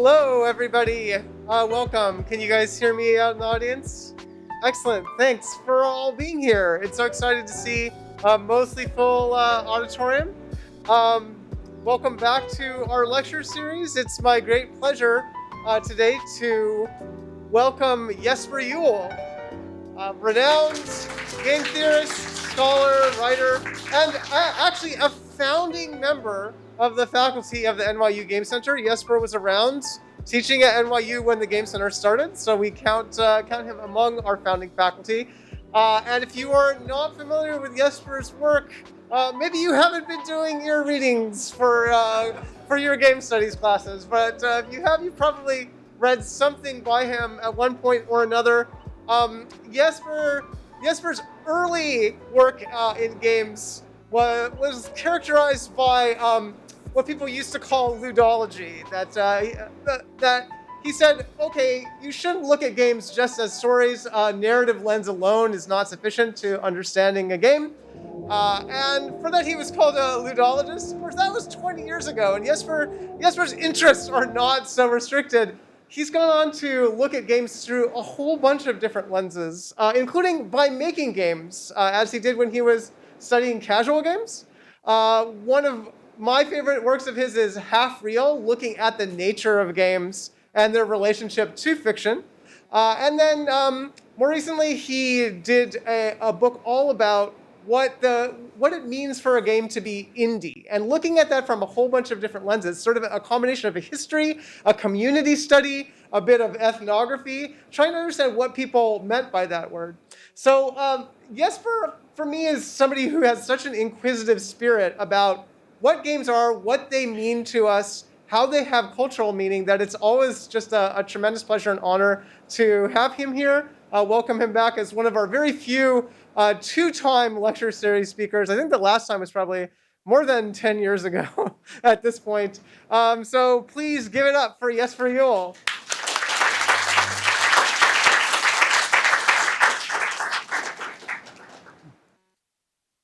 Hello, everybody. Welcome. Can you guys hear me out in the audience? Excellent. Thanks for all being here. It's so excited to see a mostly full auditorium. Um, Welcome back to our lecture series. It's my great pleasure today to welcome Jesper Juul, renowned game theorist, scholar, writer, and actually a founding member of the faculty of the NYU Game Center. Jesper was around teaching at NYU when the Game Center started, so we count him among our founding faculty. And if you are not familiar with Jesper's work, maybe you haven't been doing your readings for your game studies classes, but if you have, you probably read something by him at one point or another. Jesper's early work in games was characterized by what people used to call ludology. That he said, okay, you shouldn't look at games just as stories. Narrative lens alone is not sufficient to understanding a game. And for that, he was called a ludologist. Of course, that was 20 years ago, and Jesper's interests are not so restricted. He's gone on to look at games through a whole bunch of different lenses, including by making games, as he did when he was studying casual games. One of my favorite works of his is Half Real, looking at the nature of games and their relationship to fiction. And then more recently, he did a book all about what it means for a game to be indie, and looking at that from a whole bunch of different lenses, sort of a combination of a history, a community study, a bit of ethnography, trying to understand what people meant by that word. So Jesper, for me, is somebody who has such an inquisitive spirit about what games are, what they mean to us, how they have cultural meaning, that it's always just a tremendous pleasure and honor to have him here. Welcome him back as one of our very few two-time lecture series speakers. I think the last time was probably more than 10 years ago at this point. So please give it up for Jesper Juul.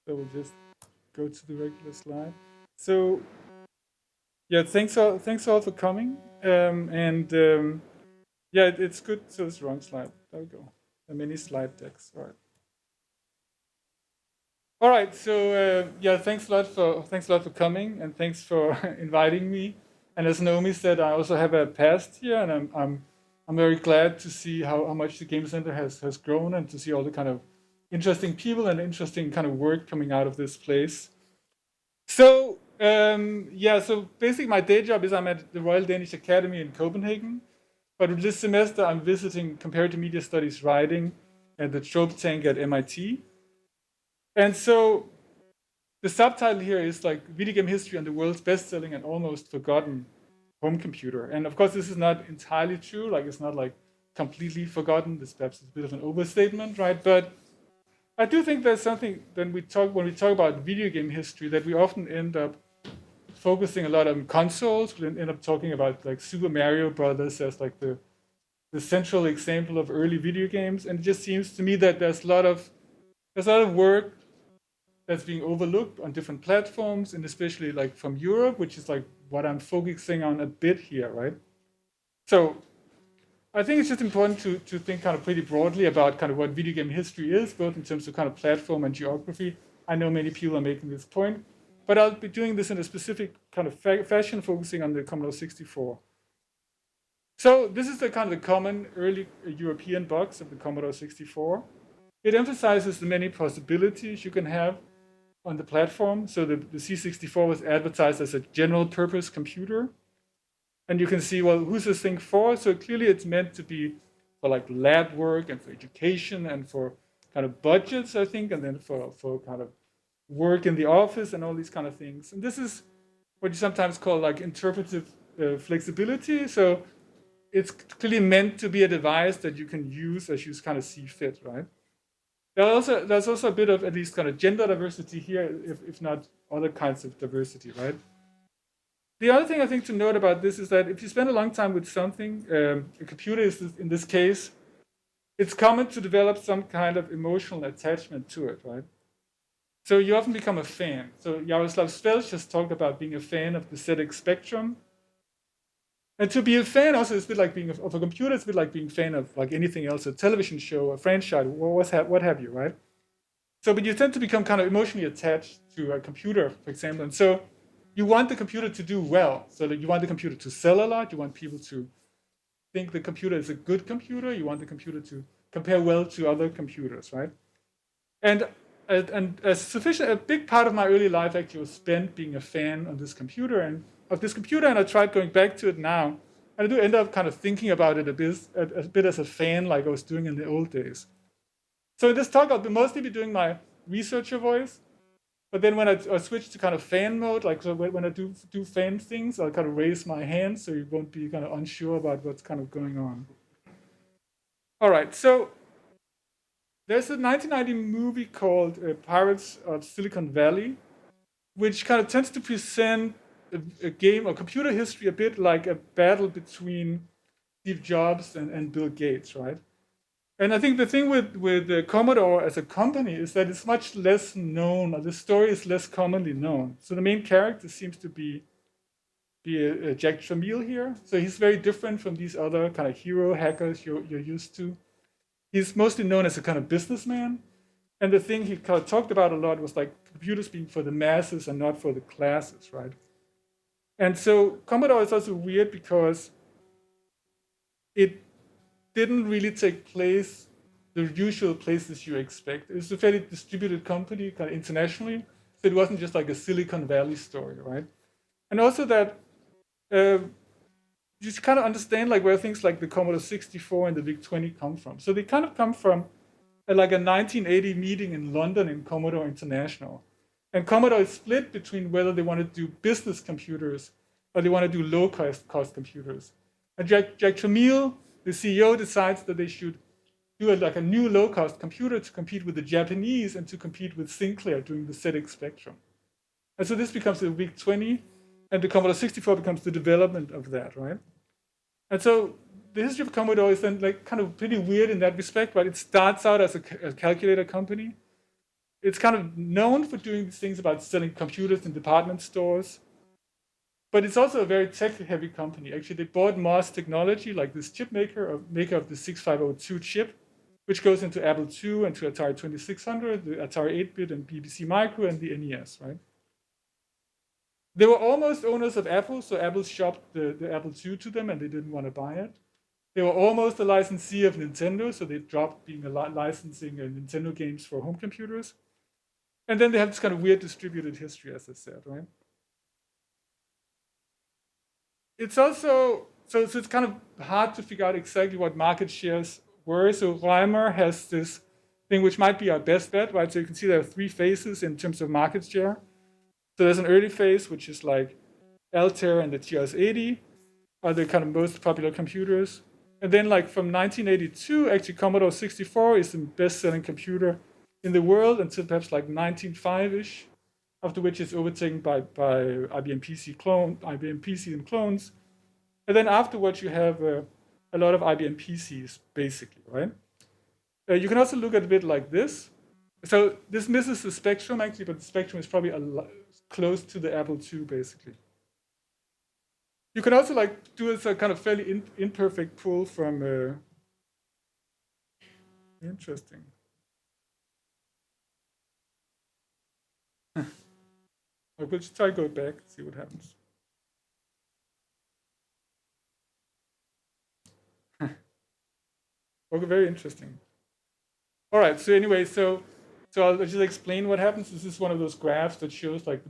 So we'll just go to the regular slide. So yeah, thanks all for coming. Yeah, it's good. So it's the wrong slide. There we go. A mini slide decks. All right. So yeah, thanks a lot for coming, and thanks for inviting me. And as Naomi said, I also have a past here, and I'm very glad to see how much the Game Center has grown, and to see all the kind of interesting people and interesting kind of work coming out of this place. So yeah, so basically my day job is I'm at the Royal Danish Academy in Copenhagen, but this semester I'm visiting Comparative Media Studies writing at the Trope Tank at MIT. And so the subtitle here is like Video Game History and the World's Best-Selling and Almost Forgotten Home Computer. And of course this is not entirely true, like it's not like completely forgotten. This perhaps is a bit of an overstatement, right? But I do think there's something when we talk about video game history that we often end up focusing a lot on consoles. We end up talking about like Super Mario Brothers as like the central example of early video games, and it just seems to me that there's a lot of work that's being overlooked on different platforms, and especially like from Europe, which is like what I'm focusing on a bit here, right? So I think it's just important to think kind of pretty broadly about kind of what video game history is, both in terms of kind of platform and geography. I know many people are making this point, but I'll be doing this in a specific kind of fashion, focusing on the Commodore 64. So this is the kind of the common early European box of the Commodore 64. It emphasizes the many possibilities you can have on the platform. So the C64 was advertised as a general purpose computer. And you can see, well, who's this thing for? So clearly it's meant to be for like lab work and for education and for kind of budgets, I think, and then for kind of work in the office and all these kind of things. And this is what you sometimes call like interpretive flexibility. So it's clearly meant to be a device that you can use as you kind of see fit, right? There's also a bit of at least kind of gender diversity here, if not other kinds of diversity, right? The other thing I think to note about this is that if you spend a long time with something, a computer is in this case, it's common to develop some kind of emotional attachment to it, right? So you often become a fan. So Jaroslav Svelch just talked about being a fan of the ZX Spectrum. And to be a fan also is a bit like being of a computer. It's a bit like being a fan of like anything else, a television show, a franchise, what have you, right? So, but you tend to become kind of emotionally attached to a computer, for example. And so you want the computer to do well. So that you want the computer to sell a lot. You want people to think the computer is a good computer. You want the computer to compare well to other computers, right? And and a big part of my early life actually was spent being a fan of this computer and I tried going back to it now. And I do end up kind of thinking about it a bit as a fan, like I was doing in the old days. So in this talk, I'll mostly be doing my researcher voice. But then when I switch to kind of fan mode, like so when I do fan things, I'll kind of raise my hand so you won't be kind of unsure about what's kind of going on. All right, so there's a 1990 movie called Pirates of Silicon Valley, which kind of tends to present a game or computer history a bit like a battle between Steve Jobs and Bill Gates, right? And I think the thing with Commodore as a company is that it's much less known, or the story is less commonly known. So the main character seems to be Jack Tramiel here. So he's very different from these other kind of hero hackers you're used to. He's mostly known as a kind of businessman. And the thing he kind of talked about a lot was like computers being for the masses and not for the classes, right? And so Commodore is also weird because it didn't really take place the usual places you expect. It's a fairly distributed company, kind of internationally, so it wasn't just like a Silicon Valley story, right? And also that you kind of understand like where things like the Commodore 64 and the VIC-20 come from. So they kind of come from like a 1980 meeting in London in Commodore International. And Commodore is split between whether they want to do business computers or they want to do low-cost computers. And Jack Tramiel, the CEO, decides that they should do like a new low-cost computer to compete with the Japanese and to compete with Sinclair during the ZX Spectrum. And so this becomes the VIC-20, and the Commodore 64 becomes the development of that, right? And so the history of Commodore is then like kind of pretty weird in that respect, but it starts out as a calculator company. It's kind of known for doing these things about selling computers in department stores. But it's also a very tech-heavy company. Actually, they bought MOS technology, like this chip maker of the 6502 chip, which goes into Apple II and to Atari 2600, the Atari 8-bit and BBC Micro and the NES, right? They were almost owners of Apple, so Apple shopped the Apple II to them and they didn't want to buy it. They were almost a licensee of Nintendo, so they dropped being licensing Nintendo games for home computers. And then they have this kind of weird distributed history, as I said, right? It's also, so it's kind of hard to figure out exactly what market shares were. So Reimer has this thing which might be our best bet, right? So you can see there are three phases in terms of market share. So there's an early phase, which is like Altair and the TRS-80 are the kind of most popular computers. And then like from 1982, actually Commodore 64 is the best-selling computer in the world until perhaps like 1905-ish, after which it's overtaken by IBM PC and clones. And then afterwards you have a lot of IBM PCs, basically, right? You can also look at a bit like this. So this misses the Spectrum, actually, but the Spectrum is probably close to the Apple II, basically. You can also like do a kind of fairly imperfect pull from. Interesting. We'll just try to go back, see what happens. Okay, very interesting. All right. So anyway, so I'll just explain what happens. This is one of those graphs that shows like the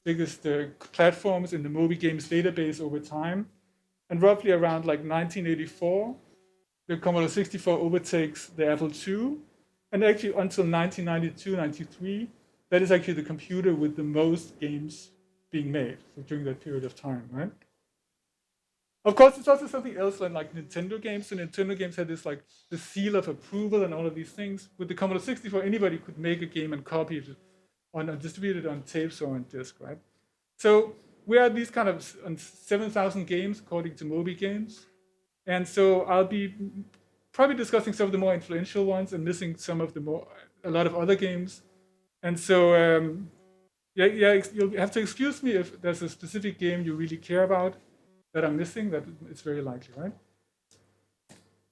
biggest platforms in the Moby Games database over time, and roughly around like 1984, the Commodore 64 overtakes the Apple II, and actually until 1992, 93, that is actually the computer with the most games being made during that period of time, right? Of course, it's also something else like Nintendo games. So Nintendo games had this like the seal of approval and all of these things. With the Commodore 64, anybody could make a game and copy it and distribute it on tapes or on disk, right? So we are these kind of 7,000 games according to Moby Games. And so I'll be probably discussing some of the more influential ones and missing a lot of other games. And so, you'll have to excuse me if there's a specific game you really care about. that I'm missing, that it's very likely, right?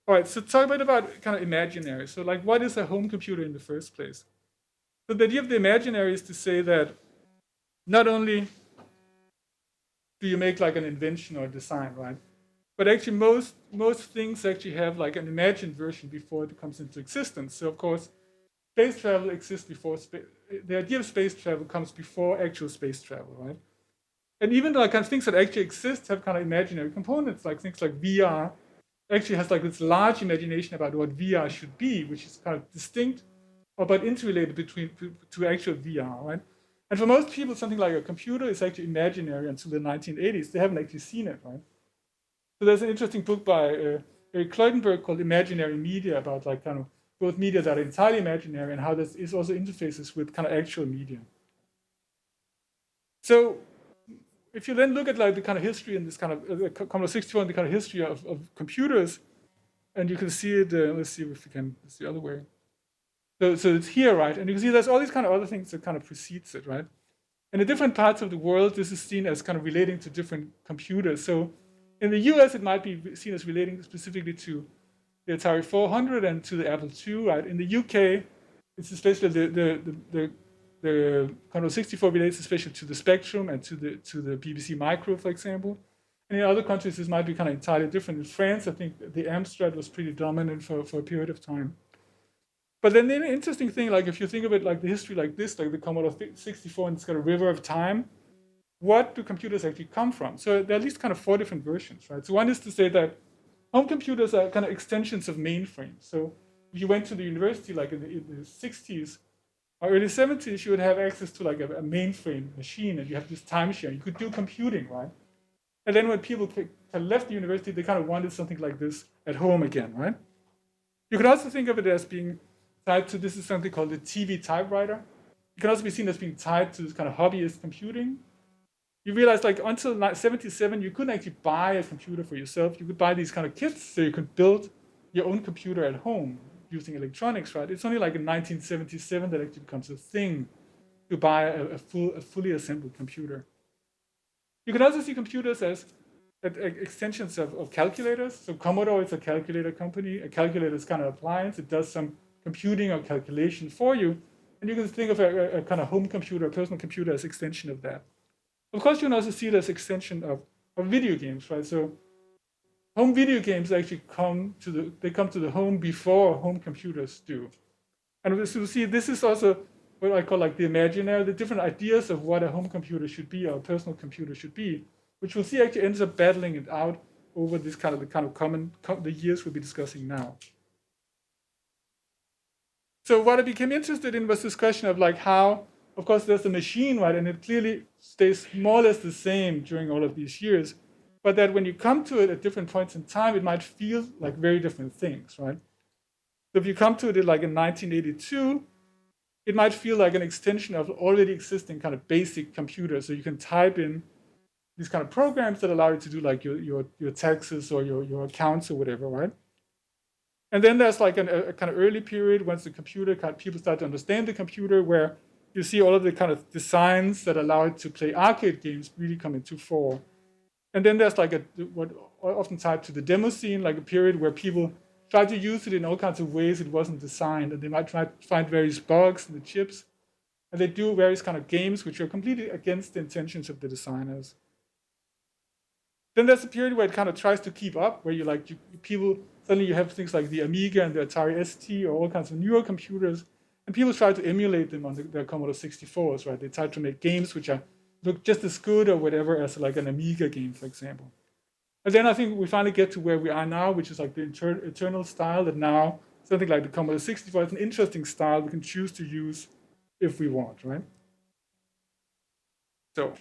All right, so talk a bit about kind of imaginary. So like, what is a home computer in the first place? So the idea of the imaginary is to say that not only do you make like an invention or a design, right? But actually most things actually have like an imagined version before it comes into existence. So of course, space travel exists before the idea of space travel comes before actual space travel, right? And even like kind of things that actually exist have kind of imaginary components, like things like VR actually has like this large imagination about what VR should be, which is kind of distinct or but interrelated to actual VR, right? And for most people, something like a computer is actually imaginary until the 1980s. They haven't actually seen it, right? So there's an interesting book by Eric Kleutenberg called Imaginary Media about like kind of both media that are entirely imaginary and how this is also interfaces with kind of actual media. So if you then look at like the kind of history and this kind of Commodore 64 and the kind of history of computers, and you can see it, let's see if we can, it's the other way. So it's here, right? And you can see there's all these kind of other things that kind of precedes it, right? And in different parts of the world, this is seen as kind of relating to different computers. So in the US, it might be seen as relating specifically to the Atari 400 and to the Apple II, right? In the UK, it's especially the Commodore 64 relates especially to the Spectrum and to the BBC Micro, for example. And in other countries, this might be kind of entirely different. In France, I think the Amstrad was pretty dominant for a period of time. But then the interesting thing, like if you think of it like the history like this, like the Commodore 64 and it's got a river of time, what do computers actually come from? So there are at least kind of 4 different versions, right? So one is to say that home computers are kind of extensions of mainframes. So if you went to the university like in the 60s or early 70s, you would have access to like a mainframe machine and you have this time share. You could do computing, right? And then when people left the university, they kind of wanted something like this at home again, right? You could also think of it as being tied to, this is something called the TV typewriter. It can also be seen as being tied to this kind of hobbyist computing. You realize like until 77, you couldn't actually buy a computer for yourself. You could buy these kind of kits so you could build your own computer at home using electronics, right? It's only like in 1977 that actually becomes a thing to buy a fully assembled computer. You can also see computers as extensions of calculators. So Commodore is a calculator company. A calculator is kind of appliance. It does some computing or calculation for you. And you can think of a kind of home computer, a personal computer as extension of that. Of course, you can also see it as extension of video games, right? So home video games actually come to the home before home computers do. And as you see, this is also what I call like the imaginary, the different ideas of what a home computer should be or a personal computer should be, which we'll see actually ends up battling it out over this kind of the years we'll be discussing now. So what I became interested in was this question of like how, of course, there's a machine, right, and it clearly stays more or less the same during all of these years, but that when you come to it at different points in time, it might feel like very different things, right? So if you come to it like in 1982, it might feel like an extension of already existing kind of basic computers. So you can type in these kind of programs that allow you to do like your taxes or your accounts or whatever, right? And then there's like a kind of early period once the computer, people start to understand the computer, where you see all of the kind of designs that allow it to play arcade games really come into fore. And then there's like what often tied to the demo scene, like a period where people try to use it in all kinds of ways it wasn't designed, and they might try to find various bugs in the chips, and they do various kind of games which are completely against the intentions of the designers. Then there's a period where it kind of tries to keep up, where people suddenly you have things like the Amiga and the Atari ST or all kinds of newer computers, and people try to emulate them on their Commodore 64s, right? They try to make games which look just as good or whatever as like an Amiga game, for example. And then I think we finally get to where we are now, which is like the eternal style that now something like the Commodore 64 is an interesting style we can choose to use if we want, right? So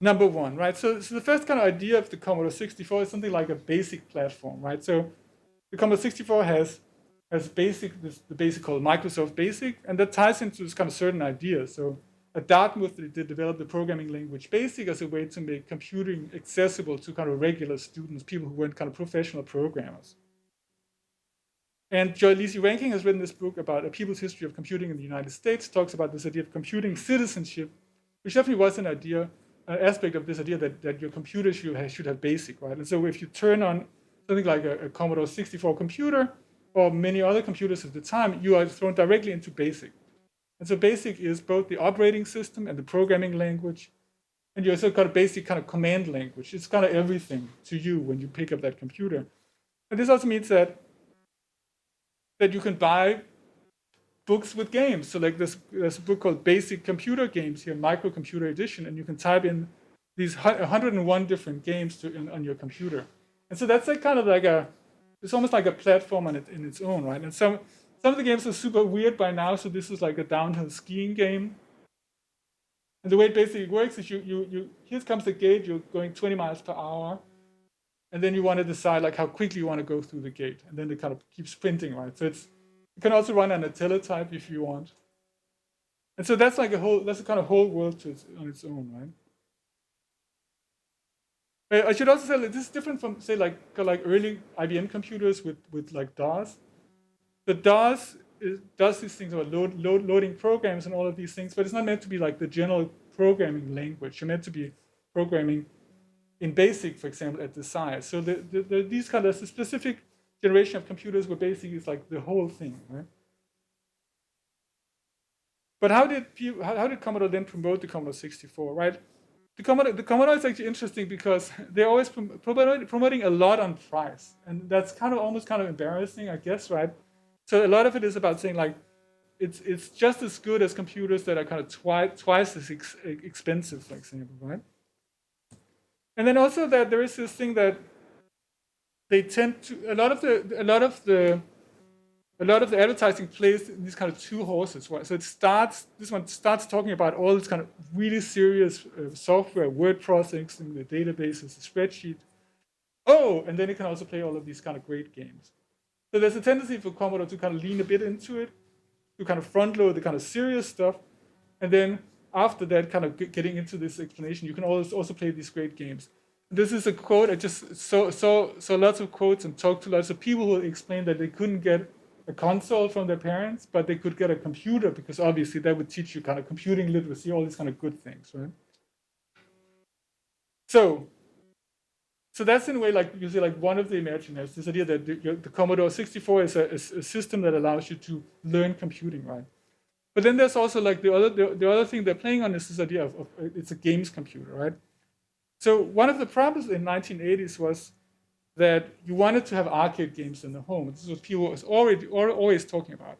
number one, right? So the first kind of idea of the Commodore 64 is something like a basic platform, right? So the Commodore 64 has the basic called Microsoft Basic, and that ties into this kind of certain idea. So at Dartmouth, they developed the programming language BASIC as a way to make computing accessible to kind of regular students, people who weren't kind of professional programmers. And Joy Lisi Rankin has written this book about a people's history of computing in the United States, talks about this idea of computing citizenship, which definitely was an idea aspect of this idea that your computer should have BASIC, right? And so if you turn on something like a Commodore 64 computer or many other computers at the time, you are thrown directly into BASIC. And so BASIC is both the operating system and the programming language. And you also got a basic kind of command language. It's kind of everything to you when you pick up that computer. And this also means that you can buy books with games. So like there's a book called Basic Computer Games here, Microcomputer Edition, and you can type in these 101 different games on your computer. And so that's like kind of like it's almost like a platform in its own, right? And some of the games are super weird by now. So this is like a downhill skiing game. And the way it basically works is here comes the gate, you're going 20 miles per hour. And then you want to decide like how quickly you want to go through the gate. And then it kind of keeps sprinting, right? So you can also run on a teletype if you want. And so that's like that's a kind of whole world on its own, right? I should also say that this is different from, say, like early IBM computers with like DOS. The DOS does these things about loading programs and all of these things, but it's not meant to be like the general programming language. You're meant to be programming in BASIC, for example, at the size. So these kind of specific generation of computers where BASIC is like the whole thing, right? But how did Commodore then promote the Commodore 64, right? The Commodore is actually interesting because they're always promoting a lot on price, and that's almost kind of embarrassing, I guess, right? So a lot of it is about saying like it's just as good as computers that are kind of twice as expensive, for example, right? And then also that there is this thing that they tend to a lot of the advertising plays in these kind of two horses. Right? So this one starts talking about all this kind of really serious software, word processing, the databases, the spreadsheet. Oh, and then it can also play all of these kind of great games. So there's a tendency for Commodore to kind of lean a bit into it, to kind of front load the kind of serious stuff, and then after that, kind of getting into this explanation, you can also play these great games. This is a quote. I just saw lots of quotes and talked to lots of people who explained that they couldn't get a console from their parents, but they could get a computer because obviously that would teach you kind of computing literacy, all these kind of good things, right? So that's in a way like you see like one of the imaginaries, this idea that the Commodore 64 is a system that allows you to learn computing, right? But then there's also like the other thing they're playing on is this idea of it's a games computer, right? So one of the problems in 1980s was that you wanted to have arcade games in the home. This is what people was always talking about.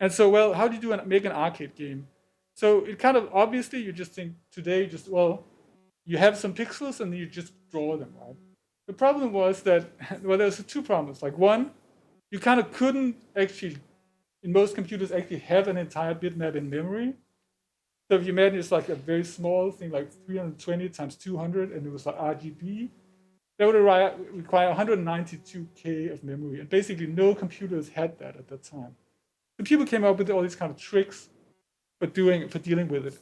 And so, well, how do you make an arcade game? So it kind of obviously you just think today, you have some pixels and you just draw them, right? The problem was that, well, there's two problems. Like one, you kind of couldn't actually, in most computers, actually have an entire bitmap in memory. So if you imagine it's like a very small thing, like 320 times 200, and it was like RGB, that would require 192K of memory. And basically no computers had that at that time. So people came up with all these kind of tricks for dealing with it.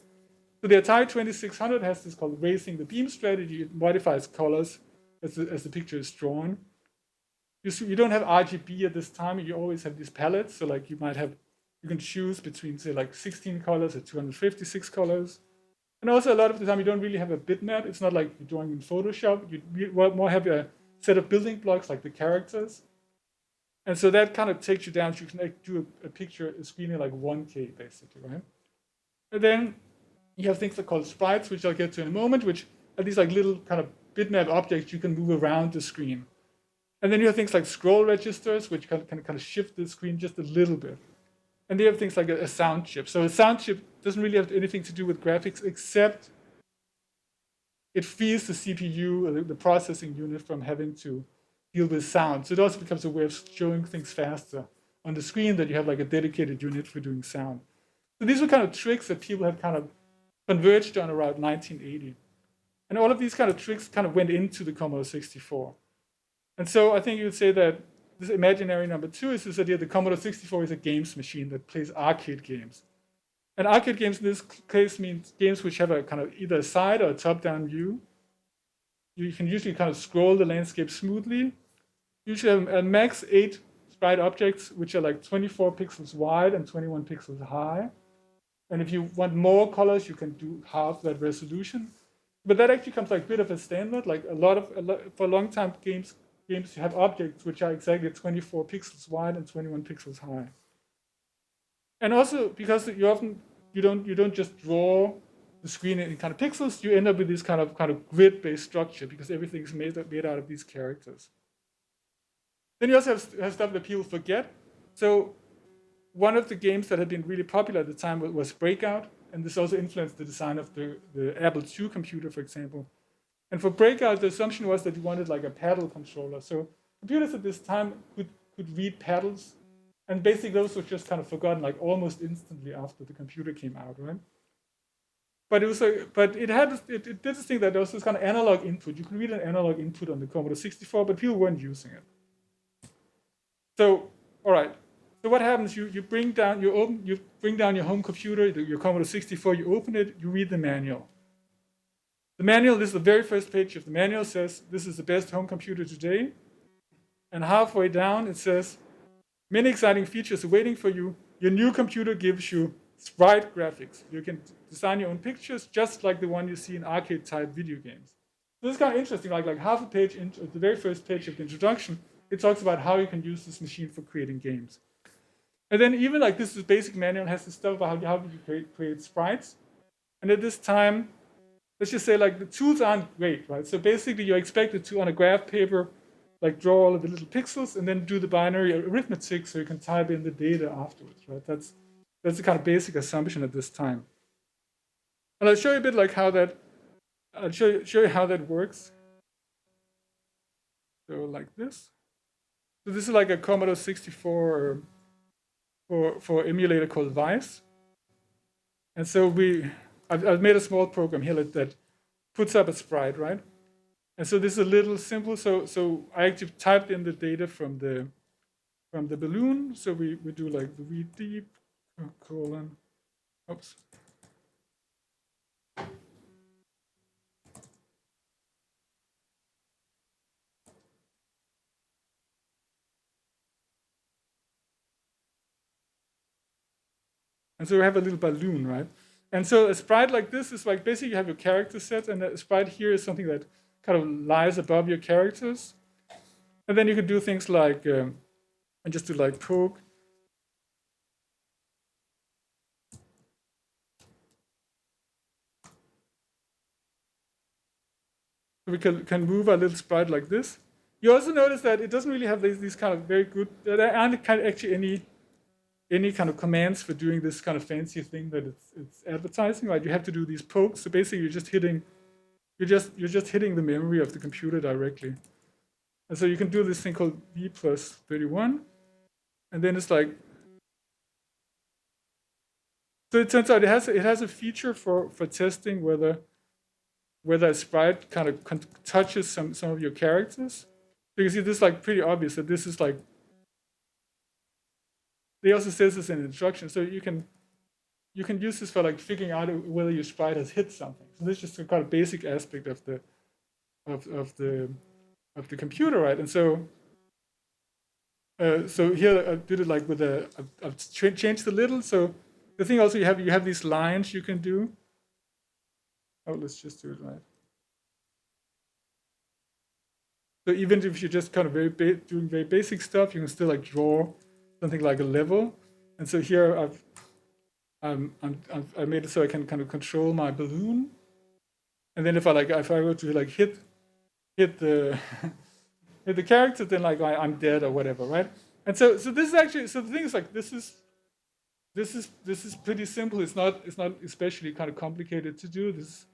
So the Atari 2600 has this called raising the beam strategy. It modifies colors as the picture is drawn. You don't have RGB at this time. You always have these palettes. So like you can choose between say like 16 colors or 256 colors. And also a lot of the time you don't really have a bitmap. It's not like you're drawing in Photoshop. You more have a set of building blocks like the characters. And so that kind of takes you down. So you can do a picture, a screen in like 1K basically, right? And then you have things that are called sprites, which I'll get to in a moment, which are these like little kind of bitmap objects you can move around the screen. And then you have things like scroll registers, which can kind of shift the screen just a little bit. And they have things like a sound chip. So a sound chip doesn't really have anything to do with graphics, except it frees the CPU, the processing unit, from having to deal with sound. So it also becomes a way of showing things faster on the screen, that you have like a dedicated unit for doing sound. So these were kind of tricks that people have kind of converged on around 1980. And all of these kind of tricks kind of went into the Commodore 64. And so I think you would say that this imaginary number two is this idea that the Commodore 64 is a games machine that plays arcade games. And arcade games in this case means games which have a kind of either a side or a top-down view. You can usually kind of scroll the landscape smoothly. Usually have a max 8 sprite objects, which are like 24 pixels wide and 21 pixels high. And if you want more colors, you can do half that resolution. But that actually comes like a bit of a standard. Like for a long time games you have objects which are exactly 24 pixels wide and 21 pixels high. And also because you don't just draw the screen in kind of pixels, you end up with this kind of grid-based structure because everything is made out of these characters. Then you also have stuff that people forget. So one of the games that had been really popular at the time was Breakout, and this also influenced the design of the Apple II computer, for example. And for Breakout, the assumption was that you wanted like a paddle controller. So computers at this time could read paddles, and basically those were just kind of forgotten like almost instantly after the computer came out, right? But it did this thing that there was this kind of analog input. You could read an analog input on the Commodore 64, but people weren't using it. So, all right. So what happens? You bring down your home computer, your Commodore 64. You open it. You read the manual. The manual. This is the very first page of the manual. Says this is the best home computer today. And halfway down it says many exciting features are waiting for you. Your new computer gives you sprite graphics. You can design your own pictures, just like the one you see in arcade-type video games. So this is kind of interesting. Like half a page into the very first page of the introduction, it talks about how you can use this machine for creating games. And then even like this is basic manual has this stuff about how do you create sprites. And at this time, let's just say like the tools aren't great, right? So basically you're expected to, on a graph paper, like draw all of the little pixels and then do the binary arithmetic so you can type in the data afterwards, right? That's the kind of basic assumption at this time. And I'll show you a bit like how that, I'll show you how that works. So like this. So this is like a Commodore 64 for emulator called Vice. And so I've made a small program here that puts up a sprite, right? And so this is a little simple. So I actually typed in the data from the balloon. So we do like the read deep colon. Oops. And so we have a little balloon, right? And so a sprite like this is like basically you have your character set, and a sprite here is something that kind of lies above your characters. And then you can do things like, and just do like poke. So we can move our little sprite like this. You also notice that it doesn't really have these kind of very good, there aren't actually any kind of commands for doing this kind of fancy thing that it's advertising, right? You have to do these pokes. So basically you're just hitting the memory of the computer directly. And so you can do this thing called v plus 31. And then it's like, so it turns out it has a feature for testing whether a sprite kind of touches some of your characters. Because this is like pretty obvious that this is like, they also says this in the instruction. So you can use this for like figuring out whether your sprite has hit something. So this is just a kind of basic aspect of the computer, right? And so here I did it like with I've changed a little. So the thing also you have these lines you can do. Oh, let's just do it right. So even if you're just kind of doing very basic stuff, you can still like draw something like a level. And so here I made it so I can kind of control my balloon. And then if I were to like hit the hit the character, then like I'm dead or whatever, right? And so this is actually, so the thing is like this is pretty simple. It's not especially kind of complicated to do this.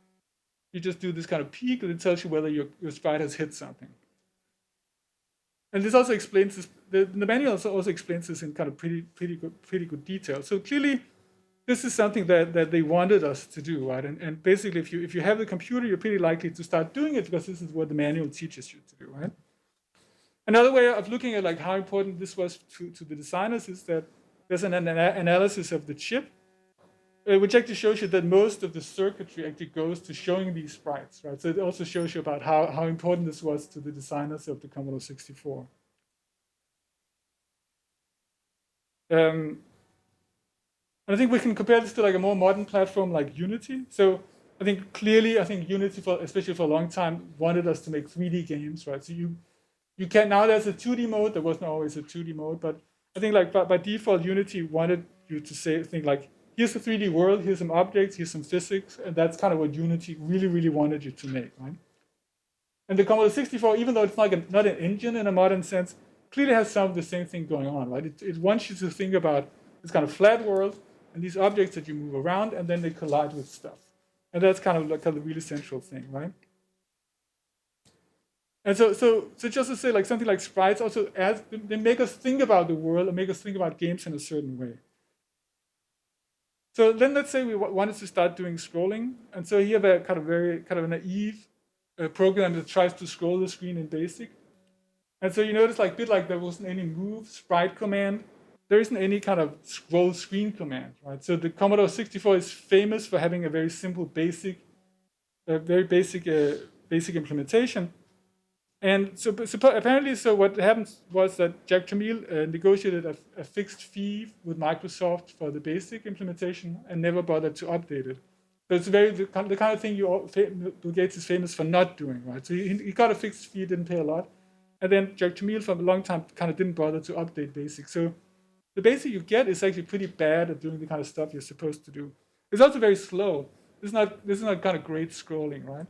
You just do this kind of peek, and it tells you whether your sprite has hit something. And this also explains this. The manual also explains this in kind of pretty good detail. So clearly, this is something that they wanted us to do, right? And basically, if you have the computer, you're pretty likely to start doing it because this is what the manual teaches you to do, right? Another way of looking at like how important this was to the designers is that there's an analysis of the chip, which actually shows you that most of the circuitry actually goes to showing these sprites, right? So it also shows you about how important this was to the designers of the Commodore 64. And I think we can compare this to like a more modern platform like Unity. So I think clearly, I think Unity, especially for a long time, wanted us to make 3D games, right? So you can, now there's a 2D mode. There wasn't always a 2D mode, but I think like by default, Unity wanted you to think like, here's a 3D world, here's some objects, here's some physics, and that's kind of what Unity really, really wanted you to make, right? And the Commodore 64, even though it's not an engine in a modern sense, clearly has some of the same thing going on, right? It wants you to think about this kind of flat world and these objects that you move around, and then they collide with stuff. And that's kind of like a really central thing, right? And so just to say, like something like sprites also they make us think about the world and make us think about games in a certain way. So then let's say we wanted to start doing scrolling. And so here we have a naive program that tries to scroll the screen in BASIC. And so you notice like there wasn't any move sprite command. There isn't any kind of scroll screen command, right? So the Commodore 64 is famous for having a very simple basic implementation. And so apparently, so what happened was that Jesper Juul negotiated a fixed fee with Microsoft for the basic implementation and never bothered to update it. So it's the kind of thing Bill Gates is famous for not doing, right? So he got a fixed fee, didn't pay a lot. And then Jesper Juul for a long time kind of didn't bother to update basic. So the basic you get is actually pretty bad at doing the kind of stuff you're supposed to do. It's also very slow. This is not kind of great scrolling, right?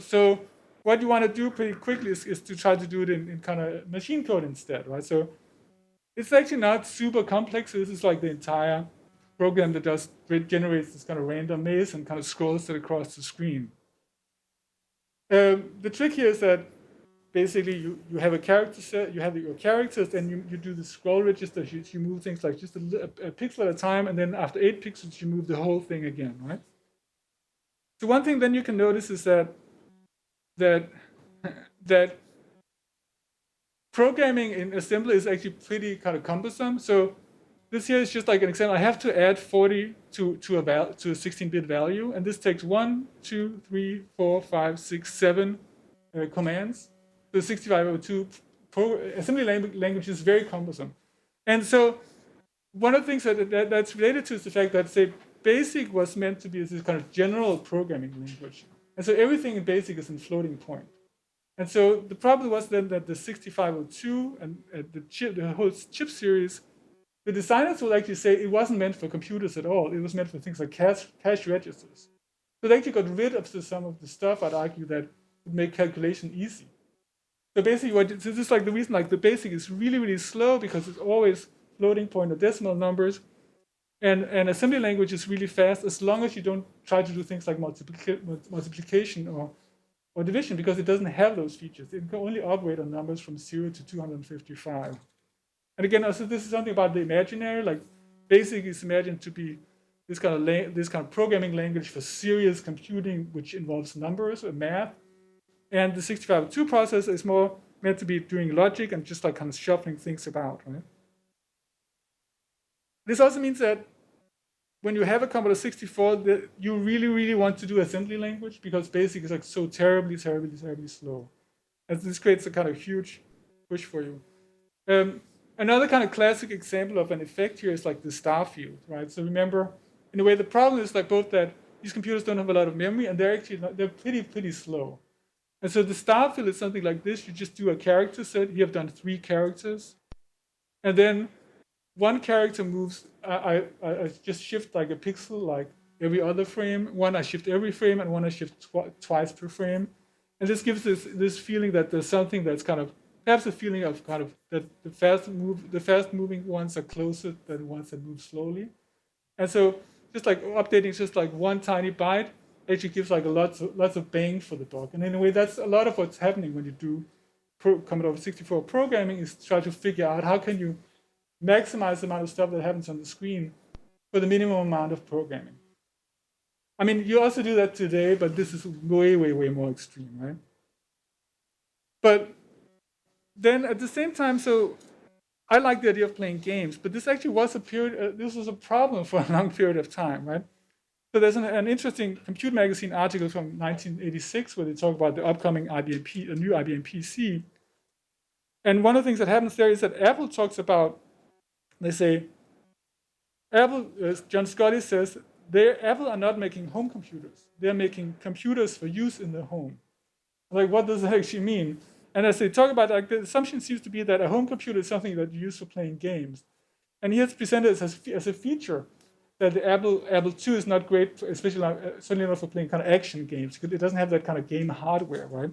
So what you want to do pretty quickly is to try to do it in kind of machine code instead, right? So it's actually not super complex. This is like the entire program that generates this kind of random maze and kind of scrolls it across the screen. The trick here is that basically you have a character set, you have your characters, and you do the scroll register. You move things like just a pixel at a time, and then after 8 pixels, you move the whole thing again, right? So one thing then you can notice is that programming in assembly is actually pretty kind of cumbersome. So this here is just like an example. I have to add 40 to a 16-bit value, and this takes 1, 2, 3, 4, 5, 6, 7 commands. The 6502 assembly language is very cumbersome. And so one of the things that's related to is the fact that, say, BASIC was meant to be this kind of general programming language. And so everything in BASIC is in floating point. And so the problem was then that the 6502 and the whole chip series, the designers would actually say it wasn't meant for computers at all. It was meant for things like cash registers. So they actually got rid of some of the stuff, I'd argue, that would make calculation easy. So basically, this is like the reason like the BASIC is really, really slow because it's always floating point or decimal numbers. And assembly language is really fast as long as you don't try to do things like multiplication or division, because it doesn't have those features. It can only operate on numbers from 0 to 255. And again, also this is something about the imaginary. Like BASIC is imagined to be this kind of programming language for serious computing, which involves numbers or math. And the 6502 processor is more meant to be doing logic and just like kind of shuffling things about, right? This also means that when you have a Commodore 64, you really, really want to do assembly language because BASIC is like so terribly, terribly, terribly slow. And this creates a kind of huge push for you. Another kind of classic example of an effect here is like the star field, right? So remember, in a way, the problem is like both that these computers don't have a lot of memory and they're pretty, pretty slow. And so the star field is something like this. You just do a character set. You have done 3 characters. And then one character moves, I just shift like a pixel like every other frame. One I shift every frame, and one I shift twice per frame. And this gives this feeling that there's something that's kind of, perhaps a feeling of kind of that the fast moving ones are closer than the ones that move slowly. And so just like updating just like one tiny byte actually gives like lots of bang for the buck. And in a way, that's a lot of what's happening when you do Commodore 64 programming, is try to figure out how can you maximize the amount of stuff that happens on the screen for the minimum amount of programming. I mean, you also do that today, but this is way, way, way more extreme, right? But then at the same time, so I like the idea of playing games, but this actually was this was a problem for a long period of time, right? So there's an interesting Compute Magazine article from 1986 where they talk about the upcoming new IBM PC. And one of the things that happens there is that Apple talks about, they say, John Scotty says Apple are not making home computers. They're making computers for use in the home. Like, what does that actually mean? And as they talk about, like, the assumption seems to be that a home computer is something that you use for playing games. And here it's presented as a feature that the Apple II is not great, especially certainly not for playing kind of action games, because it doesn't have that kind of game hardware, right?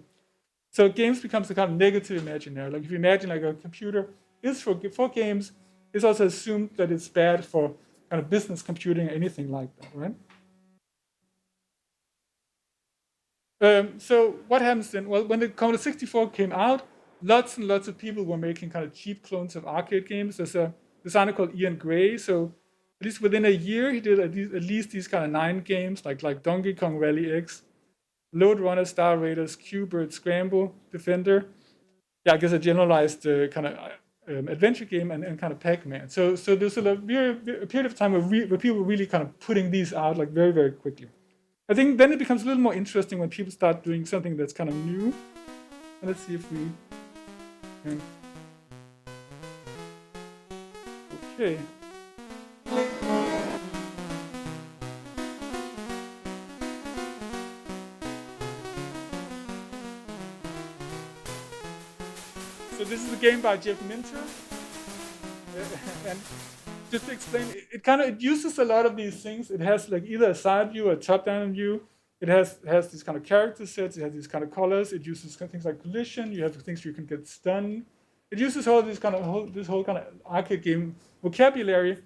So games becomes a kind of negative imaginary. Like if you imagine like a computer is for games, it's also assumed that it's bad for kind of business computing or anything like that, right? So what happens then? Well, when the Commodore 64 came out, lots and lots of people were making kind of cheap clones of arcade games. There's a designer called Ian Gray. So at least within a year, he did at least these kind of 9 games, like Donkey Kong Rally X, Load Runner, Star Raiders, Q-Bird, Scramble, Defender. Yeah, I guess a generalized kind of adventure game and kind of Pac-Man. So there's a period of time where people were really kind of putting these out like very, very quickly. I think then it becomes a little more interesting when people start doing something that's kind of new. And let's see if we can. Okay. So this is a game by Jeff Minter. And just to explain, it uses a lot of these things. It has like either a side view or a top-down view. It has these kind of character sets. It has these kind of colors. It uses things like collision. You have things where you can get stunned. It uses all this this whole kind of arcade game vocabulary,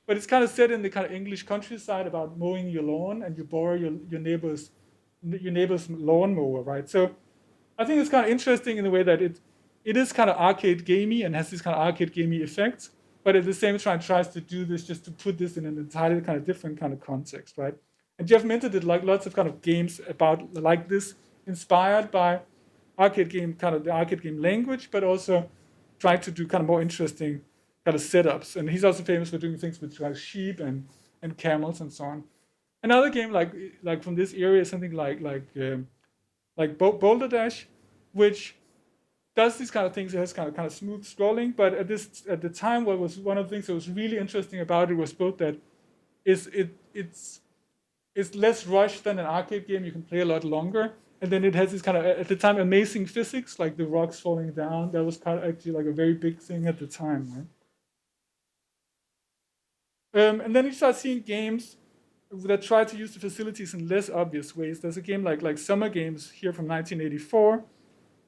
but it's kind of set in the kind of English countryside about mowing your lawn, and you borrow your neighbor's lawnmower, right? So I think it's kind of interesting in the way that it is kind of arcade gamey and has these kind of arcade gamey effects, but at the same time tries to do this just to put this in an entirely kind of different kind of context, right? And Jeff Minter did like lots of kind of games about like this, inspired by the arcade game language, but also trying to do kind of more interesting kind of setups. And he's also famous for doing things with like sheep and camels and so on. Another game like from this area is something like Boulder Dash, which does these kind of things. It has kind of smooth scrolling, but at the time, what was one of the things that was really interesting about it was both that it's less rushed than an arcade game. You can play a lot longer, and then it has this kind of at the time amazing physics, like the rocks falling down. That was kind of actually like a very big thing at the time, right? And then you start seeing games that try to use the facilities in less obvious ways. There's a game like Summer Games here from 1984,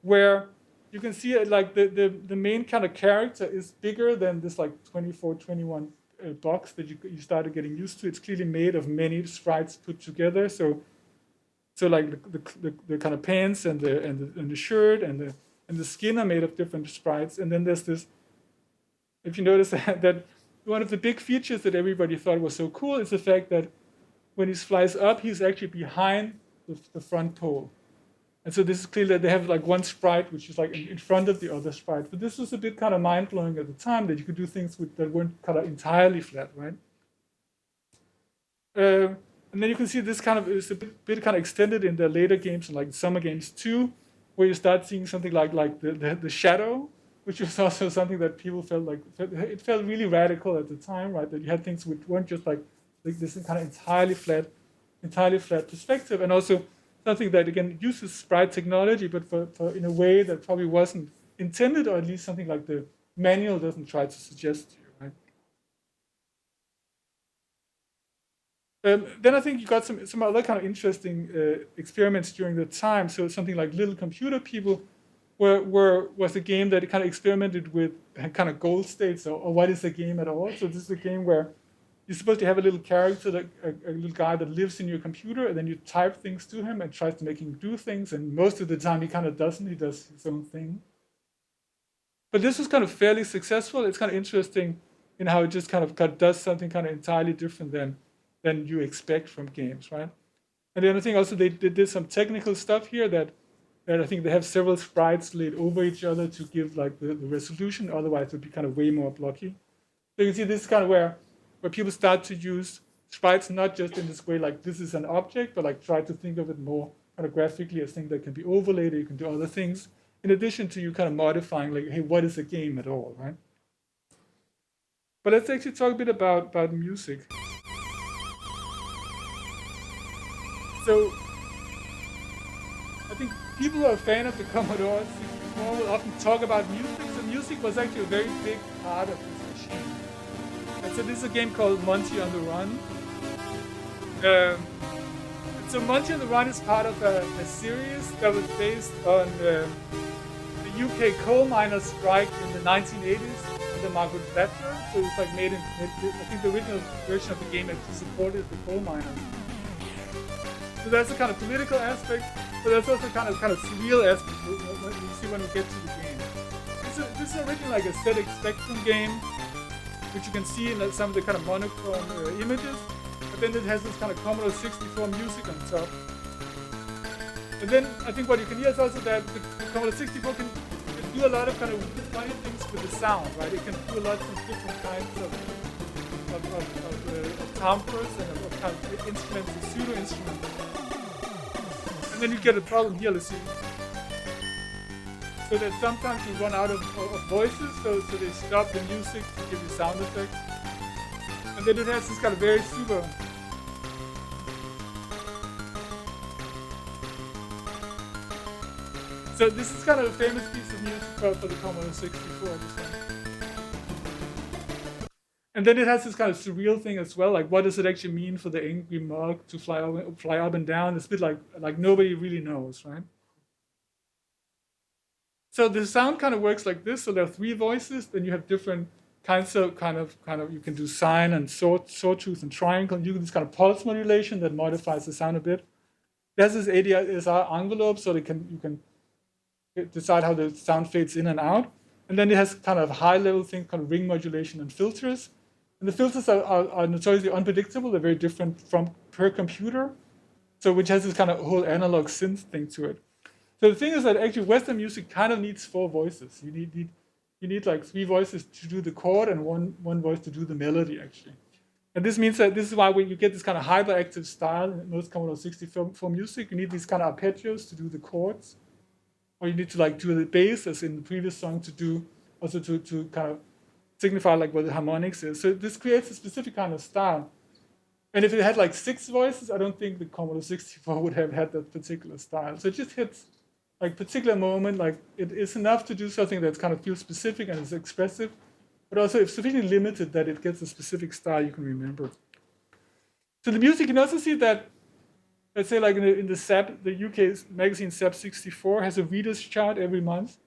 where you can see it like the main kind of character is bigger than this like 24, 21 box that you started getting used to. It's clearly made of many sprites put together. So like the kind of pants and the shirt and the skin are made of different sprites. And then there's this. If you notice that one of the big features that everybody thought was so cool is the fact that when he flies up, he's actually behind the front pole. And so this is clear that they have like one sprite which is like in front of the other sprite. But this was a bit kind of mind-blowing at the time, that you could do things that weren't kind of entirely flat, right? And then you can see this kind of is a bit kind of extended in the later games, like Summer Games 2, where you start seeing something like the shadow, which was also something that people felt really radical at the time, right? That you had things which weren't just like this kind of entirely flat perspective, and also something that again uses sprite technology, but for in a way that probably wasn't intended, or at least something like the manual doesn't try to suggest to you, right? Then I think you got some other kind of interesting experiments during the time. So something like Little Computer People was a game that kind of experimented with kind of goal states, or what is a game at all. So this is a game where you're supposed to have a little character, a little guy that lives in your computer, and then you type things to him and tries to make him do things. And most of the time he kind of doesn't. He does his own thing. But this was kind of fairly successful. It's kind of interesting in how it just kind of does something kind of entirely different than you expect from games, right? And the other thing also, they did some technical stuff here that I think they have several sprites laid over each other to give like the resolution. Otherwise, it would be kind of way more blocky. So you can see this is kind of where people start to use sprites not just in this way, like this is an object, but like try to think of it more kind of graphically as things that can be overlaid, or you can do other things, in addition to you kind of modifying, like, hey, what is a game at all, right? But let's actually talk a bit about music. So I think people who are a fan of the Commodore 64 will often talk about music. So music was actually a very big part of this machine. And so this is a game called Monty on the Run. So Monty on the Run is part of a series that was based on the UK coal miners' strike in the 1980s under Margaret Thatcher. So it was like made I think the original version of the game actually supported the coal miners. So that's a kind of political aspect, but there's also kind of surreal aspect what you see when we get to the game. This is originally like a ZX Spectrum game, which you can see in some of the kind of monochrome images. But then it has this kind of Commodore 64 music on top. And then I think what you can hear is also that the Commodore 64 can do a lot of kind of funny things with the sound, right? It can do a lot of different kinds of timbres and of kind of instruments, pseudo instruments. And then you get a problem here, let's see. So that sometimes you run out of voices, so they stop the music to give you sound effects. And then it has this kind of very super. So this is kind of a famous piece of music for the Commodore 64. And then it has this kind of surreal thing as well, like what does it actually mean for the angry mug to fly up and down? It's a bit like nobody really knows, right? So the sound kind of works like this. So there are three voices, then you have different kinds of kind of you can do sine and sawtooth and triangle. You do this kind of pulse modulation that modifies the sound a bit. There's this ADSR envelope, so you can decide how the sound fades in and out. And then it has kind of high-level things, kind of ring modulation and filters. And the filters are notoriously unpredictable. They're very different from per computer. So which has this kind of whole analog synth thing to it. So the thing is that actually Western music kind of needs four voices. You need like three voices to do the chord and one voice to do the melody, actually. And this means that this is why when you get this kind of hyperactive style in most Commodore 64 music, you need these kind of arpeggios to do the chords. Or you need to like do the bass, as in the previous song, to do also to kind of signify like what the harmonics is. So this creates a specific kind of style. And if it had like six voices, I don't think the Commodore 64 would have had that particular style. So it just hits like particular moment, like it is enough to do something that kind of feels specific and is expressive, but also it's sufficiently limited that it gets a specific style you can remember. So the music, you can also see that, let's say like in the SAP, the UK magazine SAP 64 has a readers chart every month.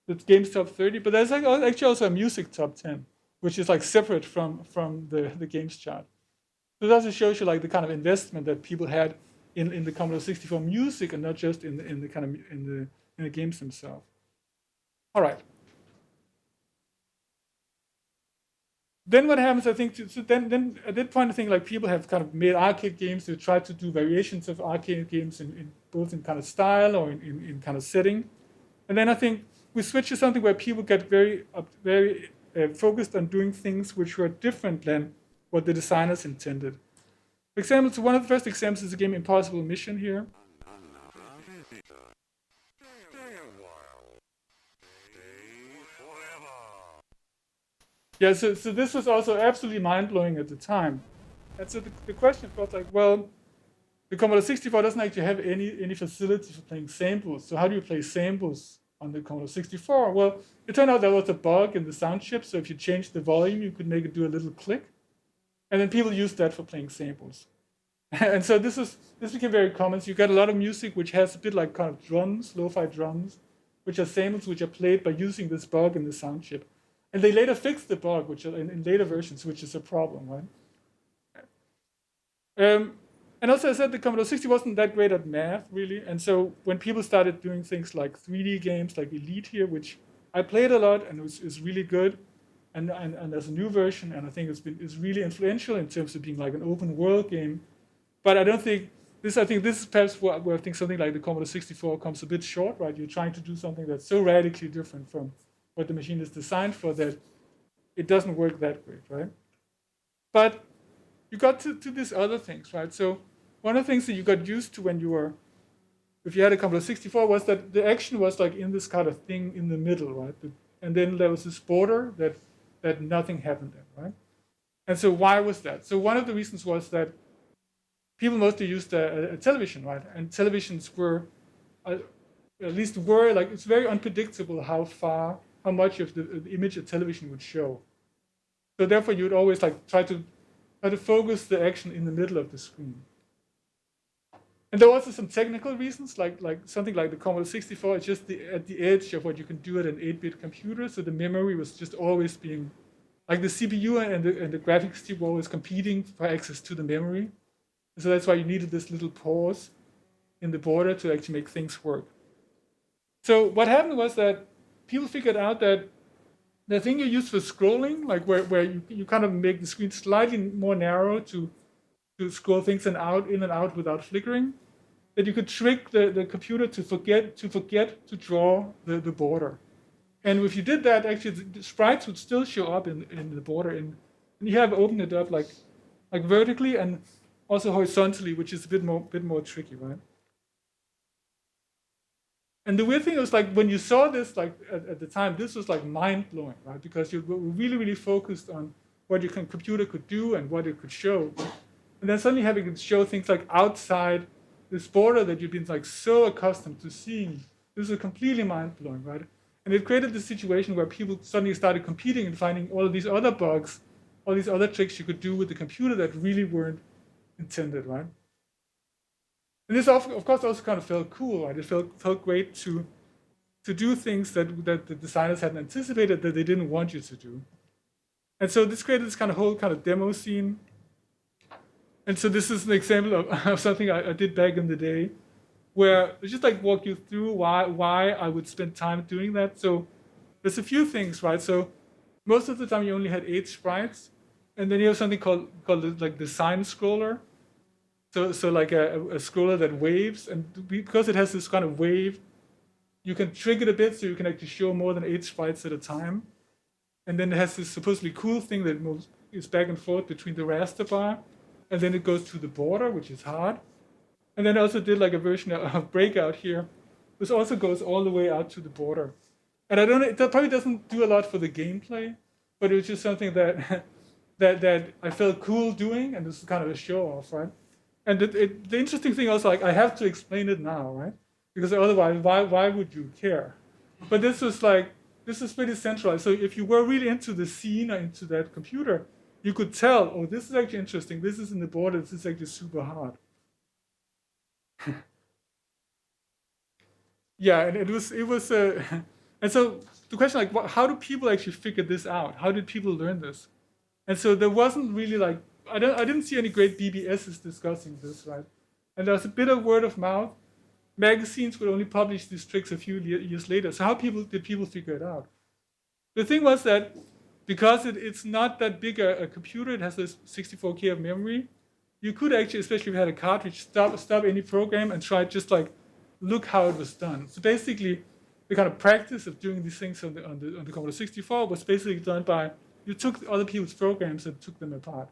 It's games top 30, but there's like actually also a music top 10, which is like separate from the games chart. So it also shows you like the kind of investment that people had in the Commodore 64 music and not just in the games themselves. All right. Then what happens, I think, so then at that point, I think like people have kind of made arcade games. They try to do variations of arcade games in both in kind of style or in kind of setting. And then I think we switch to something where people get very focused on doing things which were different than what the designers intended. For example, so one of the first examples is the game Impossible Mission here. Yeah, so this was also absolutely mind-blowing at the time. And so the question was like, well, the Commodore 64 doesn't actually have any facility for playing samples. So how do you play samples on the Commodore 64? Well, it turned out there was a bug in the sound chip. So if you changed the volume, you could make it do a little click. And then people used that for playing samples. And so this became very common. So you got a lot of music which has a bit like kind of drums, lo-fi drums, which are samples which are played by using this bug in the sound chip. And they later fixed the bug, which in later versions, which is a problem, right? And also, I said the Commodore 60 wasn't that great at math, really. And so when people started doing things like 3D games, like Elite here, which I played a lot and is really good, and there's a new version, and I think it's really influential in terms of being like an open world game. But I think this is perhaps where I think something like the Commodore 64 comes a bit short, right? You're trying to do something that's so radically different from what the machine is designed for that it doesn't work that great, right? But you got to these other things, right? So one of the things that you got used to if you had a Commodore 64 was that the action was like in this kind of thing in the middle, right? And then there was this border that nothing happened in, right? And so why was that? So one of the reasons was that people mostly used a television, right? And televisions were, uh, at least were like, it's very unpredictable how much of the image a television would show. So therefore, you would always like try to focus the action in the middle of the screen. And there were also some technical reasons, like something like the Commodore 64 is just at the edge of what you can do at an 8-bit computer. So the memory was just always being, like the CPU and the graphics chip were always competing for access to the memory. So that's why you needed this little pause in the border to actually make things work. So what happened was that people figured out that the thing you use for scrolling, like where you kind of make the screen slightly more narrow to scroll things in and out without flickering, that you could trick the computer to forget to draw the border. And if you did that, actually the sprites would still show up in the border. And you have opened it up like vertically and also horizontally, which is a bit more tricky, right? And the weird thing was, like, when you saw this, like at the time, this was like mind-blowing, right? Because you were really, really focused on what your computer could do and what it could show. And then suddenly having it show things like outside this border that you've been like so accustomed to seeing, this was completely mind-blowing, right? And it created this situation where people suddenly started competing and finding all of these other bugs, all these other tricks you could do with the computer that really weren't intended, right? And this, of course, also kind of felt cool, right? It felt great to do things that the designers hadn't anticipated that they didn't want you to do. And so this created this kind of whole kind of demo scene. And so this is an example of something I did back in the day, where I just like walk you through why I would spend time doing that. So there's a few things, right? So most of the time you only had 8 sprites, and then you have something called like the sign scroller. So like a scroller that waves, and because it has this kind of wave, you can trick it a bit so you can actually show more than 8 sprites at a time. And then it has this supposedly cool thing that moves is back and forth between the raster bar, and then it goes to the border, which is hard. And then I also did like a version of Breakout here, which also goes all the way out to the border. And I don't know, that probably doesn't do a lot for the gameplay, but it was just something that that I felt cool doing, and this is kind of a show off, right? And the interesting thing also, like, I have to explain it now, right? Because otherwise, why would you care? But this is pretty centralized. So if you were really into the scene or into that computer, you could tell, oh, this is actually interesting. This is in the border. This is actually super hard. Yeah, and it was, and so the question, like, how do people actually figure this out? How did people learn this? And so there wasn't really like, I didn't see any great BBSs discussing this, right? And there was a bit of word of mouth. Magazines would only publish these tricks a few years later. So how did people figure it out? The thing was that because it's not that big a computer, it has this 64K of memory, you could actually, especially if you had a cartridge, stop any program and try just like look how it was done. So basically, the kind of practice of doing these things on the Commodore 64 was basically done by, you took other people's programs and took them apart.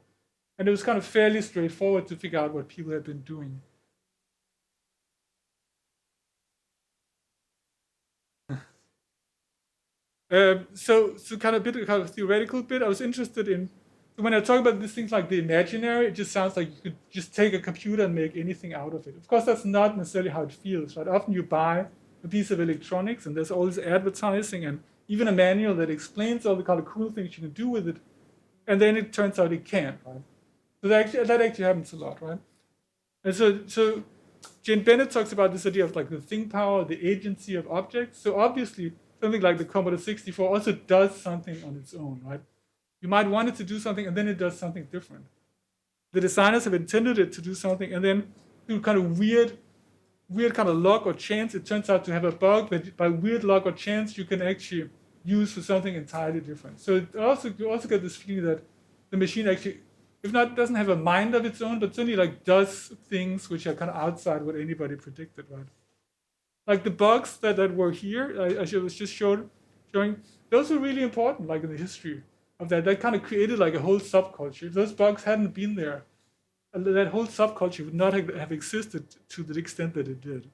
And it was kind of fairly straightforward to figure out what people had been doing. So kind of theoretical bit, I was interested in, so when I talk about these things like the imaginary, it just sounds like you could just take a computer and make anything out of it. Of course, that's not necessarily how it feels, right? Often you buy a piece of electronics and there's all this advertising and even a manual that explains all the kind of cool things you can do with it. And then it turns out it can't, right? So that actually happens a lot, right? And so Jane Bennett talks about this idea of like the think power, the agency of objects. So obviously, something like the Commodore 64 also does something on its own, right? You might want it to do something, and then it does something different. The designers have intended it to do something, and then through kind of weird kind of luck or chance, it turns out to have a bug that by weird luck or chance, you can actually use for something entirely different. So you also get this feeling that the machine actually, if not, doesn't have a mind of its own, but certainly like does things which are kind of outside what anybody predicted, right? Like the bugs that were here, I was just showing, those were really important, like in the history of that. That kind of created like a whole subculture. If those bugs hadn't been there, that whole subculture would not have existed to the extent that it did.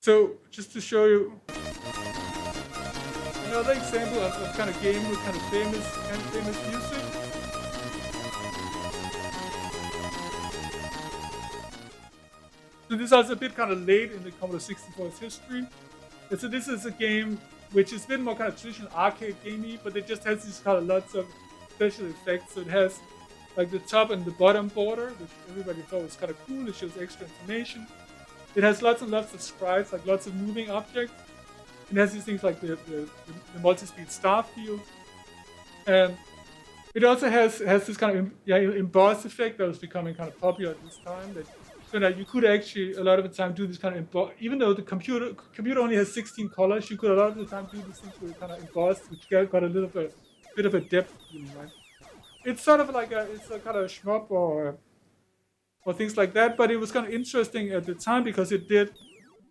So just to show you another example of kind of game with kind of famous music. So this is also a bit kind of late in the Commodore 64's history. And so this is a game which is a bit more kind of traditional arcade gamey, but it just has these kind of lots of special effects. So it has like the top and the bottom border, which everybody thought was kind of cool. It shows extra information. It has lots and lots of sprites, like lots of moving objects. It has these things like the multi-speed star field. And it also has this kind of emboss effect that was becoming kind of popular at this time. So that you could actually a lot of the time do this kind of emboss. Even though the computer only has 16 colors, you could a lot of the time do these things with kind of embossed, which got a bit of a depth, right? It's sort of like it's a kind of shmup or things like that. But it was kind of interesting at the time because it did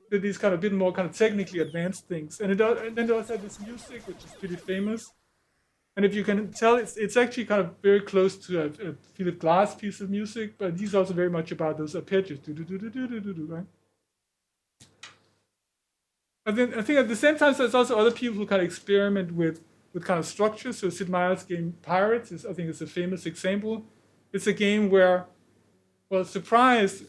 these kind of bit more kind of technically advanced things, and then it also had this music which is pretty famous. And if you can tell, it's actually kind of very close to a Philip Glass piece of music, but he's also very much about those arpeggios, right? I think at the same time, there's also other people who kind of experiment with kind of structures. So Sid Meier's game Pirates I think is a famous example. It's a game where, well, surprise,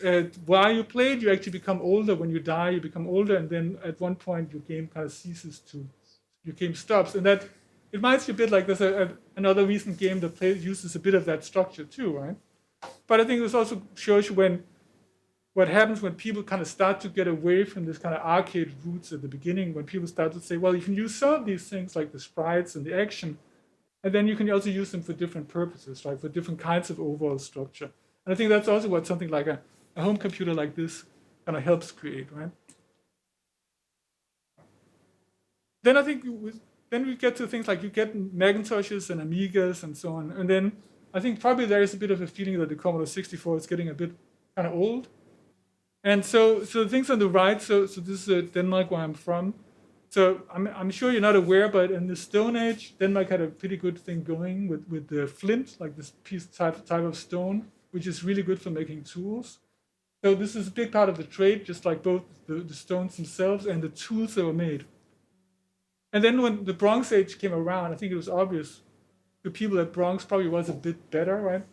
while you play it, you actually become older. When you die, you become older, and then at one point your game kind of your game stops, and that. It reminds you a bit like there's another recent game that uses a bit of that structure too, right? But I think this also shows you what happens when people kind of start to get away from this kind of arcade roots at the beginning, when people start to say, well, you can use some of these things like the sprites and the action, and then you can also use them for different purposes, right? For different kinds of overall structure. And I think that's also what something like a home computer like this kind of helps create, right? Then I think then we get to things like you get Macintoshes and Amigas and so on. And then I think probably there is a bit of a feeling that the Commodore 64 is getting a bit kind of old. And so the things on the right, so this is Denmark where I'm from. So I'm sure you're not aware, but in the Stone Age, Denmark had a pretty good thing going with the flint, like this type of stone, which is really good for making tools. So this is a big part of the trade, just like both the stones themselves and the tools that were made. And then when the Bronze Age came around, I think it was obvious the people at Bronx probably was a bit better, right?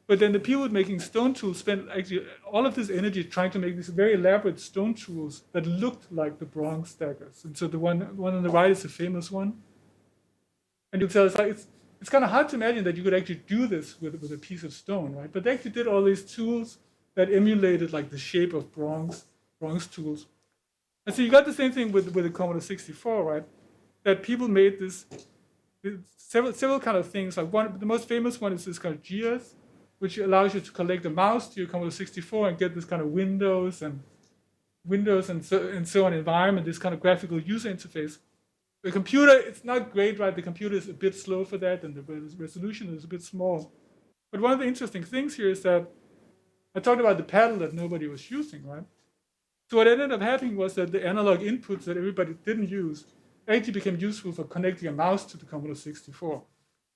But then the people making stone tools spent actually all of this energy trying to make these very elaborate stone tools that looked like the Bronx stackers. And so the one on the right is a famous one. And you tell it's kind of hard to imagine that you could actually do this with a piece of stone, right? But they actually did all these tools that emulated like the shape of Bronx tools. And so you got the same thing with the Commodore 64, right? That people made several kind of things. Like the most famous one is this kind of GS, which allows you to connect a mouse to your Commodore 64 and get this kind of Windows and so on environment, this kind of graphical user interface. The computer, it's not great, right? The computer is a bit slow for that, and the resolution is a bit small. But one of the interesting things here is that I talked about the paddle that nobody was using, right? So what ended up happening was that the analog inputs that everybody didn't use actually became useful for connecting a mouse to the Commodore 64,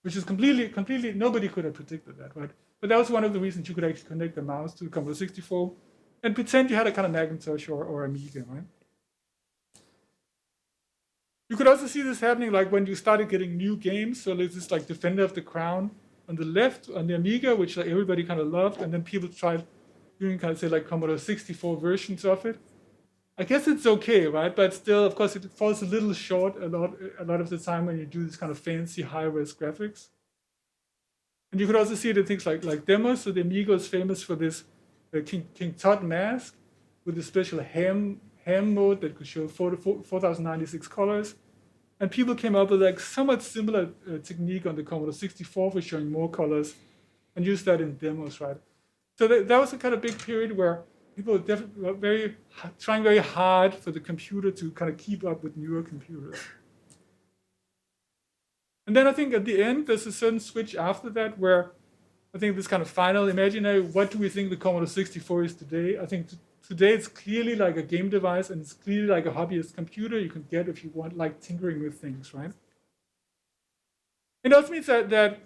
which is completely, nobody could have predicted that, right? But that was one of the reasons you could actually connect a mouse to the Commodore 64 and pretend you had a kind of Macintosh or Amiga, right? You could also see this happening like when you started getting new games. So there's this like Defender of the Crown on the left on the Amiga, which like everybody kind of loved, and then people tried doing kind of say like Commodore 64 versions of it. I guess it's okay, right? But still, of course, it falls a little short a lot of the time when you do this kind of fancy high-res graphics. And you could also see it in things like demos. So the Amiga is famous for this King Tut mask with a special ham mode that could show 4096 colors. And people came up with like somewhat similar technique on the Commodore 64 for showing more colors and used that in demos, right? So that was a kind of big period where people were trying very hard for the computer to kind of keep up with newer computers. And then I think at the end, there's a certain switch after that where I think this kind of final imaginary, what do we think the Commodore 64 is today? I think today it's clearly like a game device, and it's clearly like a hobbyist computer you can get if you want like tinkering with things, right? It also means that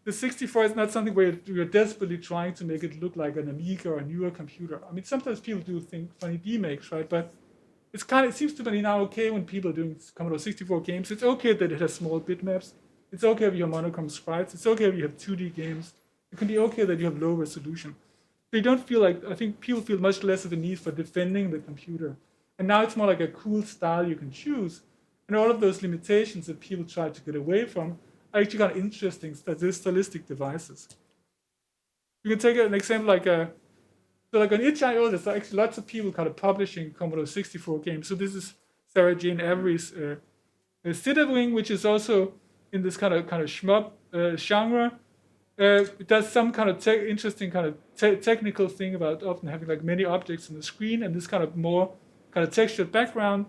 the 64 is not something where you're desperately trying to make it look like an Amiga or a newer computer. I mean, sometimes people do think funny demakes, right? But it seems to be now okay when people are doing Commodore 64 games. It's okay that it has small bitmaps. It's okay if you have monochrome sprites. It's okay if you have 2D games. It can be okay that you have low resolution. So you don't feel like, I think people feel much less of a need for defending the computer. And now it's more like a cool style you can choose. And all of those limitations that people try to get away from are actually kind of interesting stylistic devices. You can take an example like so like on itch.io, there's actually lots of people kind of publishing Commodore 64 games. So this is Sarah Jane Avery's Citwing, which is also in this kind of shmup genre. It does some kind of interesting kind of technical thing about often having like many objects on the screen and this kind of more kind of textured background.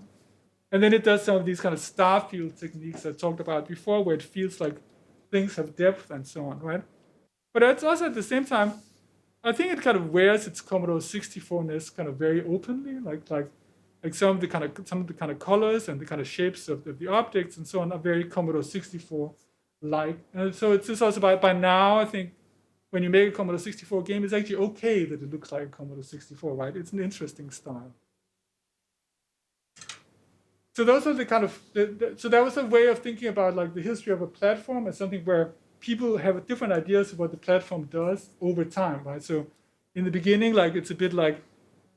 And then it does some of these kind of star field techniques I talked about before, where it feels like things have depth and so on, right? But it's also at the same time, I think it kind of wears its Commodore 64-ness kind of very openly, like some of the kind of colors and the kind of shapes of the objects and so on are very Commodore 64 like. And so it's just also by now, I think when you make a Commodore 64 game, it's actually okay that it looks like a Commodore 64, right? It's an interesting style. So those are the kind of, so that was a way of thinking about like the history of a platform as something where people have different ideas of what the platform does over time, right? So in the beginning, like it's a bit like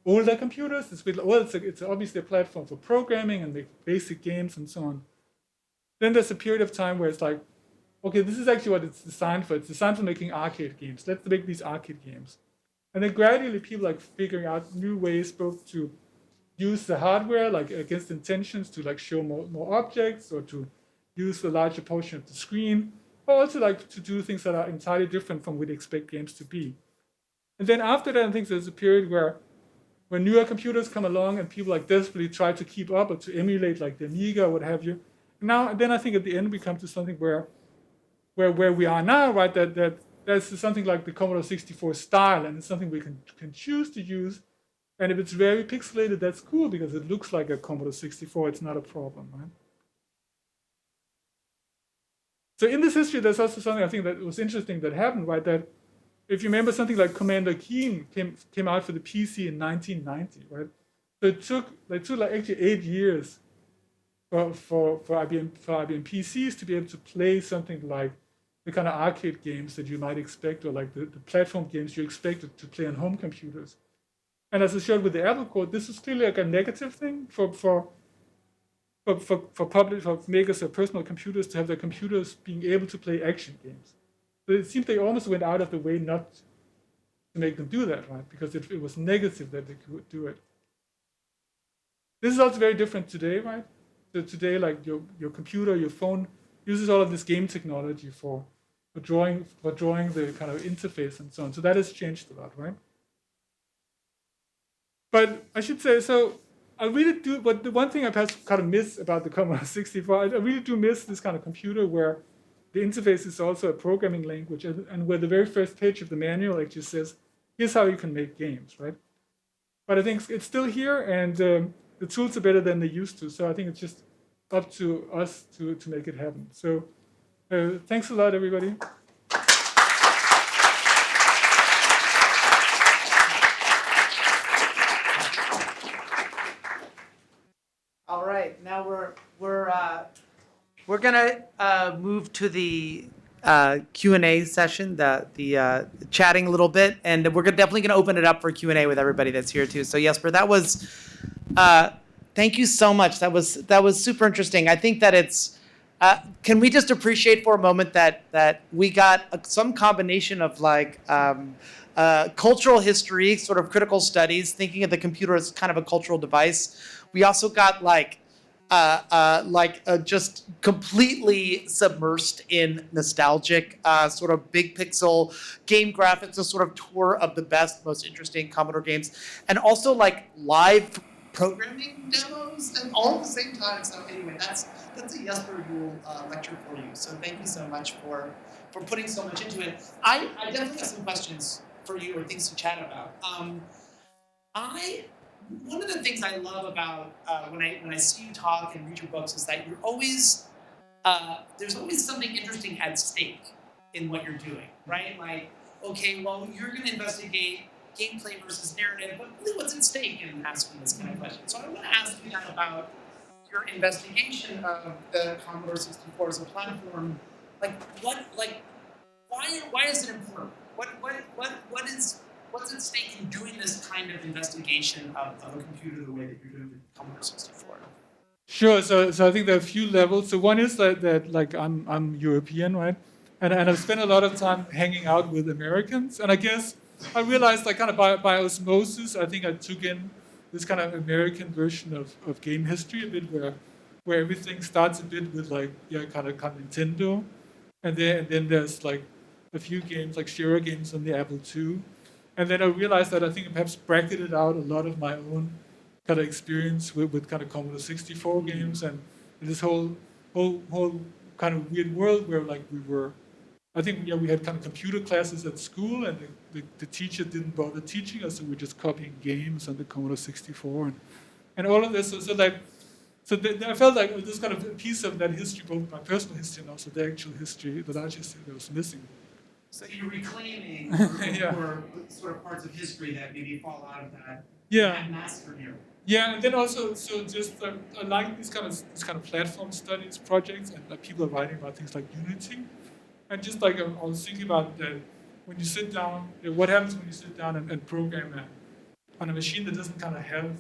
older computers. It's a bit, well, it's obviously a platform for programming and make basic games and so on. Then there's a period of time where it's like, okay, this is actually what it's designed for. It's designed for making arcade games. Let's make these arcade games. And then gradually people like figuring out new ways both to use the hardware like against intentions to like show more objects or to use a larger portion of the screen, or also like to do things that are entirely different from what we expect games to be. And then after that, I think there's a period where when newer computers come along and people like desperately try to keep up or to emulate like the Amiga or what have you. And then I think at the end we come to something where we are now, right? That there's something like the Commodore 64 style, and it's something we can choose to use. And if it's very pixelated, that's cool because it looks like a Commodore 64. It's not a problem, right? So in this history, there's also something I think that was interesting that happened, right? That if you remember something like Commander Keen came out for the PC in 1990, right? So it took like actually 8 years for IBM PCs to be able to play something like the kind of arcade games that you might expect, or like the platform games you expected to play on home computers. And as I showed with the Apple code, this is clearly like a negative thing for makers of personal computers to have their computers being able to play action games. So it seems they almost went out of the way not to make them do that, right? Because it was negative that they could do it. This is also very different today, right? So today, like your computer, your phone uses all of this game technology for drawing the kind of interface and so on. So that has changed a lot, right? But I should say, so I really do, but the one thing I perhaps kind of miss about the Commodore 64, I really do miss this kind of computer where the interface is also a programming language, and where the very first page of the manual actually says, here's how you can make games, right? But I think it's still here, and the tools are better than they used to, so I think it's just up to us to make it happen. So thanks a lot, everybody. All right, now we're gonna move to the Q&A session, the chatting a little bit, and we're definitely gonna open it up for Q&A with everybody that's here too. So Jesper, that was thank you so much. That was super interesting. I think that it's can we just appreciate for a moment that we got some combination of like cultural history, sort of critical studies, thinking of the computer as kind of a cultural device. We also got just completely submersed in nostalgic sort of big pixel game graphics, a sort of tour of the best, most interesting Commodore games, and also like live programming demos, and all at the same time. So anyway, that's a Jesper Juul lecture for you. So thank you so much for putting so much into it. I definitely have some questions for you or things to chat about. One of the things I love about when I see you talk and read your books is that you're always there's always something interesting at stake in what you're doing, right? Like, okay, well, you're going to investigate gameplay versus narrative, but really what's at stake in asking this kind of question? So I want to ask you now about your investigation of the Commodore 64 as a platform. Why is it important? What what's at stake in doing this kind of investigation of a computer the way that you're doing with Commodore 64? Sure. So I think there are a few levels. So one is that like I'm European, right? And I've spent a lot of time hanging out with Americans. And I guess I realized like kind of by osmosis, I think I took in this kind of American version of game history a bit where everything starts a bit with like kind of Nintendo. And then there's like a few games like Shira games on the Apple II. And then I realized that I think I perhaps bracketed out a lot of my own kind of experience with kind of Commodore 64 games and this whole kind of weird world where like I think we had kind of computer classes at school and the teacher didn't bother teaching us, so we were just copying games on the Commodore 64 and all of this. I felt like this kind of a piece of that history, both my personal history and also the actual history, the large history that was missing. So you're reclaiming Yeah. or sort of parts of history that maybe fall out of that massacre here. Yeah, and then also, so just I like these kind of platform studies projects, and like people are writing about things like Unity, and just like I was thinking about that when you sit down, what happens when you sit down and program on a machine that doesn't kind of have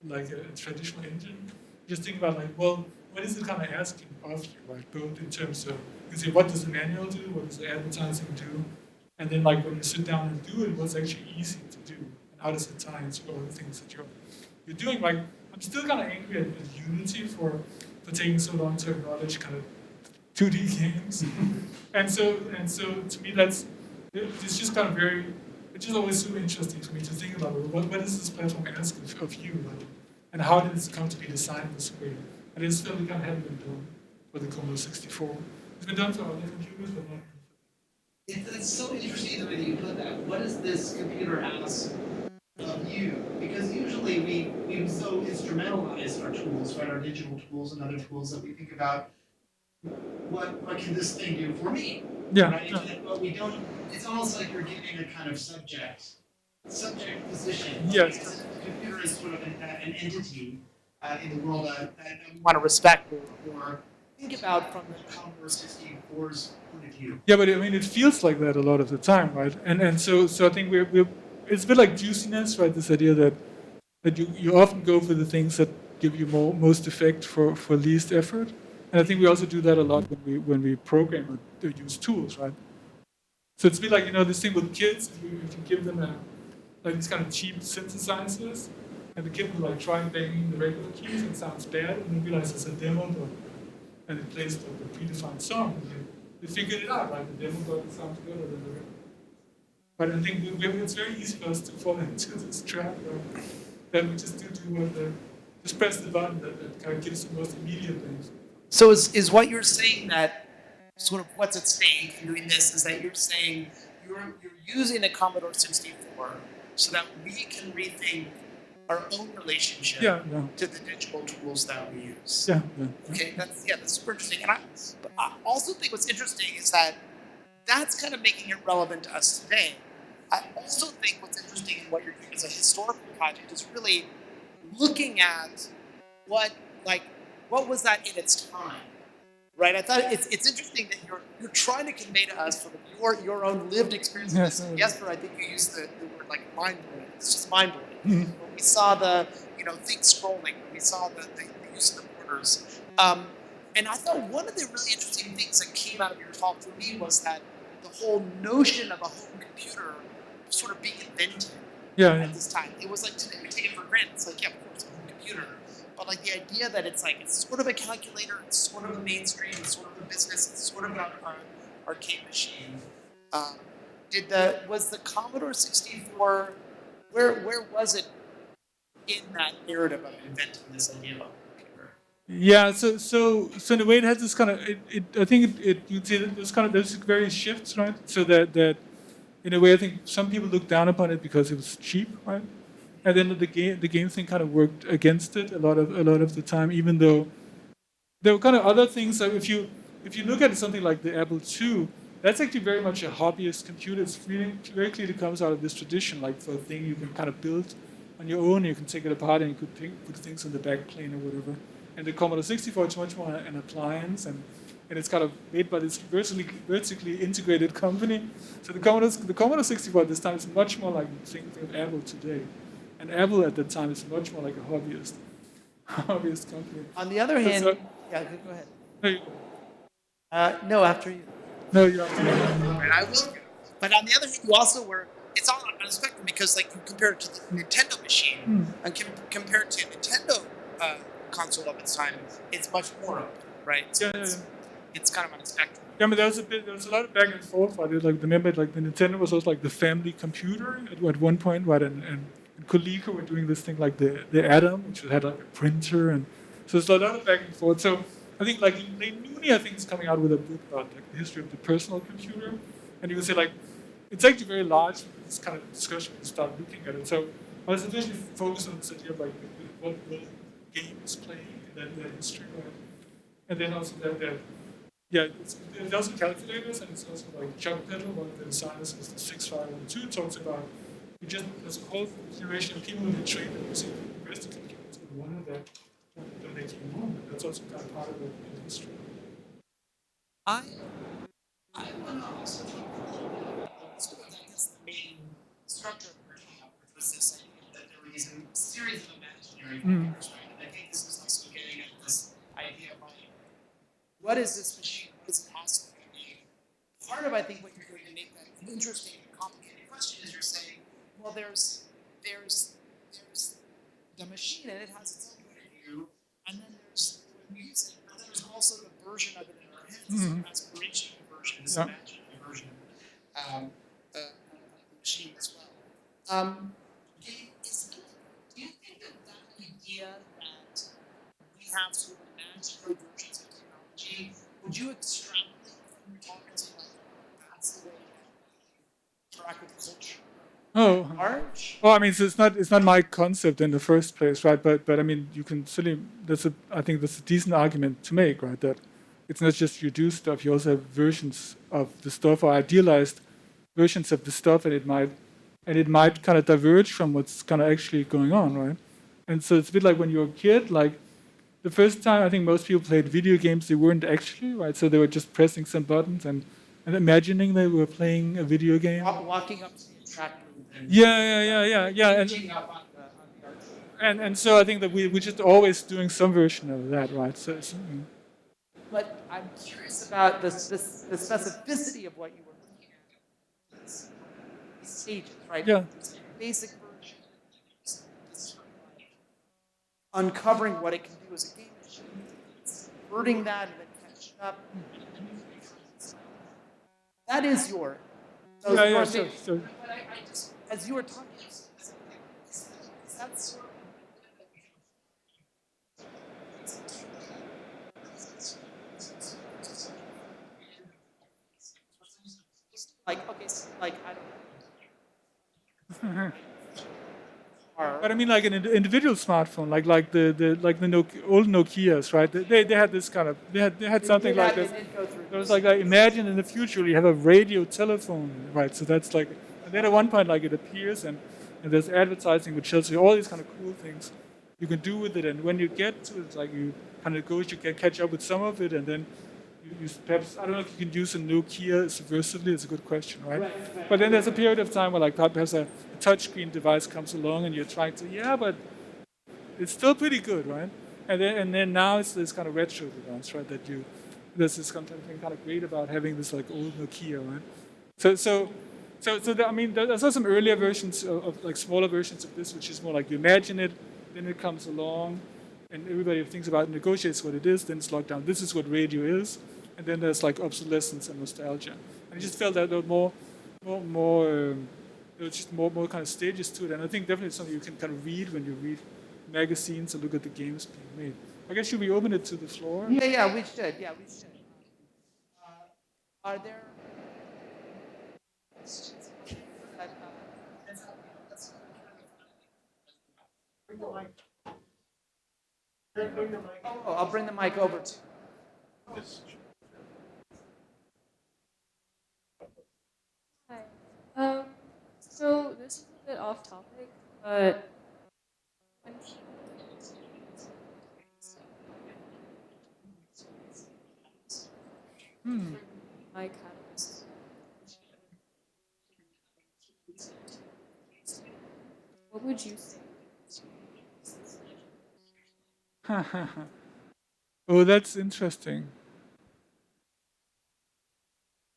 like a traditional engine. Just think about like, well, what is it kind of asking of you, right? Both in terms of you say, what does the manual do, what does the advertising do, and then like when you sit down and do it, what's actually easy to do, and how does it tie into all the things that you're doing. Like, I'm still kind of angry at Unity for taking so long to acknowledge kind of 2D games. and so to me it's just kind of it's just always so interesting for me to think about what is this platform asking of you, like, and how did this come to be designed this way? And it's still kind of hadn't been done for the Commodore 64. It's been done for other computers, but not. It's so interesting the way that you put that. What does this computer ask of you? Because usually we've so instrumentalized our tools, right? Our digital tools and other tools that we think about what can this thing do for me? Yeah. Right? Yeah. But we don't. It's almost like you're giving a kind of subject position. Yes. The computer is sort of an entity in the world that we want to respect or think about from the Commodore 64's point of view. Yeah, but I mean, it feels like that a lot of the time, right? And so I think it's a bit like juiciness, right? This idea that you often go for the things that give you most effect for least effort. And I think we also do that a lot when we program or use tools, right? So it's a bit like, this thing with kids, if you give them like these kind of cheap synthesizers, and the kid will like try banging the regular keys, and it sounds bad, and then realize it's a demo dot, and it plays the predefined song, and they figured it out, like the demo dot sounds better than the regular. But I think it's very easy for us to fall into this trap, right? That we just do what just press the button that kind of gives the most immediate things. So is what you're saying that sort of what's at stake in doing this is that you're saying you're using a Commodore 64 so that we can rethink our own relationship to the digital tools that we use. Yeah. Okay, that's super interesting. And I also think what's interesting is that that's kind of making it relevant to us today. I also think what's interesting in what you're doing as a historical project is really looking at what was that in its time, right? I thought it's interesting that you're trying to convey to us sort of your own lived experience. Yes. Jesper, I think you used the word like mind blowing. It's just mind blowing. Mm-hmm. When we saw the things scrolling, when we saw the use of the borders, and I thought one of the really interesting things that came out of your talk for me was that the whole notion of a home computer sort of being invented at this time. It was like today we take it for granted. It's like, yeah, of course, a home computer. But like the idea that it's sort of a calculator, it's sort of a mainstream, it's sort of a business, it's sort of an arcade machine. Was the Commodore 64, where was it in that narrative of inventing this idea of a computer? Yeah, so in a way it has this kind of I think you'd say that there's various shifts, right? So that in a way I think some people look down upon it because it was cheap, right? And then the game thing kind of worked against it a lot of the time, even though there were kind of other things. So if you look at something like the Apple II, that's actually very much a hobbyist computer. It's very clearly comes out of this tradition, like for a thing you can kind of build on your own, you can take it apart and you could put things on the back plane or whatever. And the Commodore 64 is much more an appliance, and and it's kind of made by this vertically integrated company. So the Commodore 64 at this time is much more like the thing of Apple today, and Apple at that time is much more like a hobbyist company. On the other hand, yeah, go ahead. No, you, No, after you. no, you have to. Right, I will. But on the other hand, you also were. It's all on a spectrum because, like, you compare it to the Nintendo machine, and compared to Nintendo console of its time, it's much more open, right? So it's kind of on a spectrum. Yeah, I mean, there was a lot of back and forth. Right? Like, remember, like the Nintendo was also like the family computer at one point, right? And Coleco were doing this thing like the Atom, which had like a printer, and so there's a lot of back and forth. So I think like Lane Mooney, I think, is coming out with a book about like the history of the personal computer, and you can say like it's actually very large. This kind of discussion when you start looking at it. So I was initially focused on this idea of like what games playing in that history, right? And then also that yeah, there's also calculators, and it's also like Chuck Peddle, one of the designers of the 6512, talks about you just there's a whole generation of people who been trained in using domestic computers, and one of them when they came home. That's also kind of part of the history. I want to also talk about sort of, I guess, the main structure of Breakout, which was this idea that there was a series of imaginary characters, right? And I think this is also getting at this idea of like, what is this machine? What does it possibly be? Part of, I think, what you're doing to make that an interesting and complicated question is you're saying, well, there's the machine and it has its own point of view, and then there's the music, and then there's also the version of it in our heads, this aspirational version, this imaginary version of the machine as well. Do you think that idea that we have sort of imaginary versions of technology, would you extrapolate from your talk and say like that's the way we interact with culture? Oh, Large? well, I mean, so it's not my concept in the first place, right? But I mean, you can certainly I think that's a decent argument to make, right? That it's not just you do stuff; you also have versions of the stuff or idealized versions of the stuff, and it might kind of diverge from what's kind of actually going on, right? And so it's a bit like when you're a kid, like the first time I think most people played video games, they weren't actually, right? So they were just pressing some buttons and imagining they were playing a video game. Walking up to the tractor. Yeah. And so I think that we're just always doing some version of that, right? So But I'm curious about the specificity of what you were looking at. These stages, right? Yeah. Basic version, uncovering what it can do as a game machine, converting that and then catching up. That is your. So. But I just, as you were talking, that's sort of. Like, okay, so like, I don't know. But I mean, like an individual smartphone, like the old Nokia's, right? They had this kind of they had something like this. It was like imagine in the future you have a radio telephone, right? So that's like, and then at one point like it appears and there's advertising which tells you all these kind of cool things you can do with it, and when you get to it, it's like you kind of goes, you can catch up with some of it, and then you perhaps I don't know if you can use a Nokia subversively. It's a good question, right? But then there's a period of time where like perhaps a touchscreen device comes along and you're trying to but it's still pretty good, right? And then now it's this kind of retro device, right? There's this kind of great about having this like old Nokia, right? I mean, there's also some earlier versions of like smaller versions of this, which is more like you imagine it, then it comes along, and everybody thinks about it, negotiates what it is, then it's locked down. This is what radio is, and then there's like obsolescence and nostalgia. And I just felt that there were there was just more kind of stages to it, and I think definitely it's something you can kind of read when you read magazines or look at the games being made. I guess should we open it to the floor? Yeah, we should. Are there questions? Oh, I'll bring the mic over to you. Hi. So this is a bit off topic, but when what would you say? Oh, that's interesting.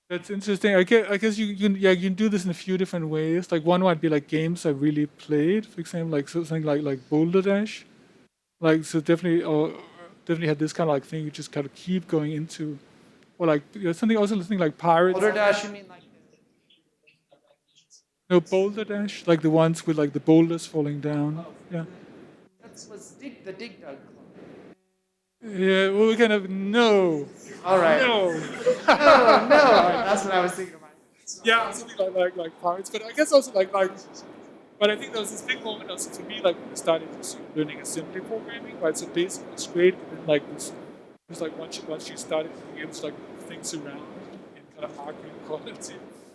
That's interesting. I guess you can do this in a few different ways. Like one might be like games I really played, for example, like something like Boulder Dash. Like so definitely had this kind of like thing you just kind of keep going into, or like something like Pirates. Boulder Dash, you mean like No, Boulder Dash, like the ones with like the boulders falling down. Yeah. was the Dig Dug Club. Yeah, well, we kind of no. All right. No. No, that's what I was thinking about. Yeah, something like Pirates, but I guess also like. But I think there was this big moment also for me, like when I started learning assembly programming, right? So basically it's great, but then like this, it's like once you started being able to like move things around in kind of hardware quality,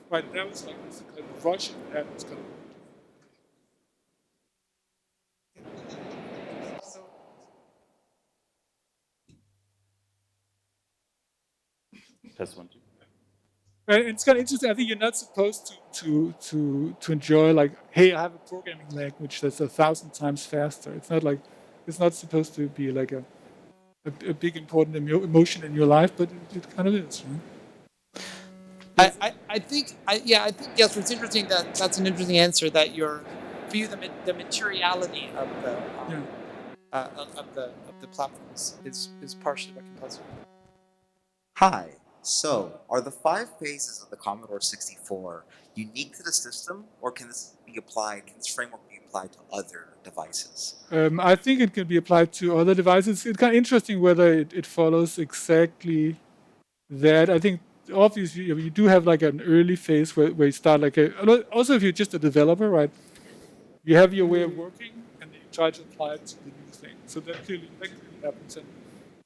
right? That was like this kind of rush of that was kind of. Test one, two. Right, and it's kind of interesting. I think you're not supposed to enjoy like, hey, I have a programming language that's 1,000 times faster. It's not like it's not supposed to be like a big important emotion in your life, but it kind of is. Right? I think yes, it's interesting that that's an interesting answer that your view the materiality of the Yeah. of the platforms is partially what compels you. Hi. So, are the 5 phases of the Commodore 64 unique to the system, or can this framework be applied to other devices? I think it can be applied to other devices. It's kind of interesting whether it follows exactly that. I think obviously you do have like an early phase where you start like also if you're just a developer, right? You have your way of working and then you try to apply it to the new thing. So that clearly happens, and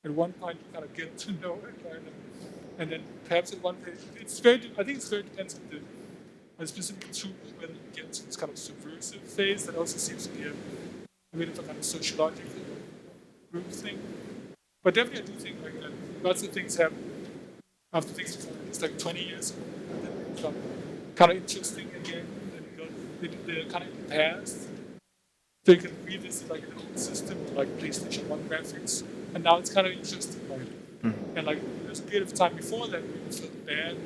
at one point you kind of get to know it, right? And then perhaps at one phase, I think it's very depends on the specific tool, whether you get to this kind of subversive phase that also seems to be a bit of a kind of sociological group thing. But definitely I do think like that lots of things happen after things it's like 20 years ago, and then they become kind of interesting again, and they're kind of in the past. So you can revisit like an old system, like PlayStation 1 graphics, and now it's kind of interesting, right? And like there's a period of time before that where you felt bad,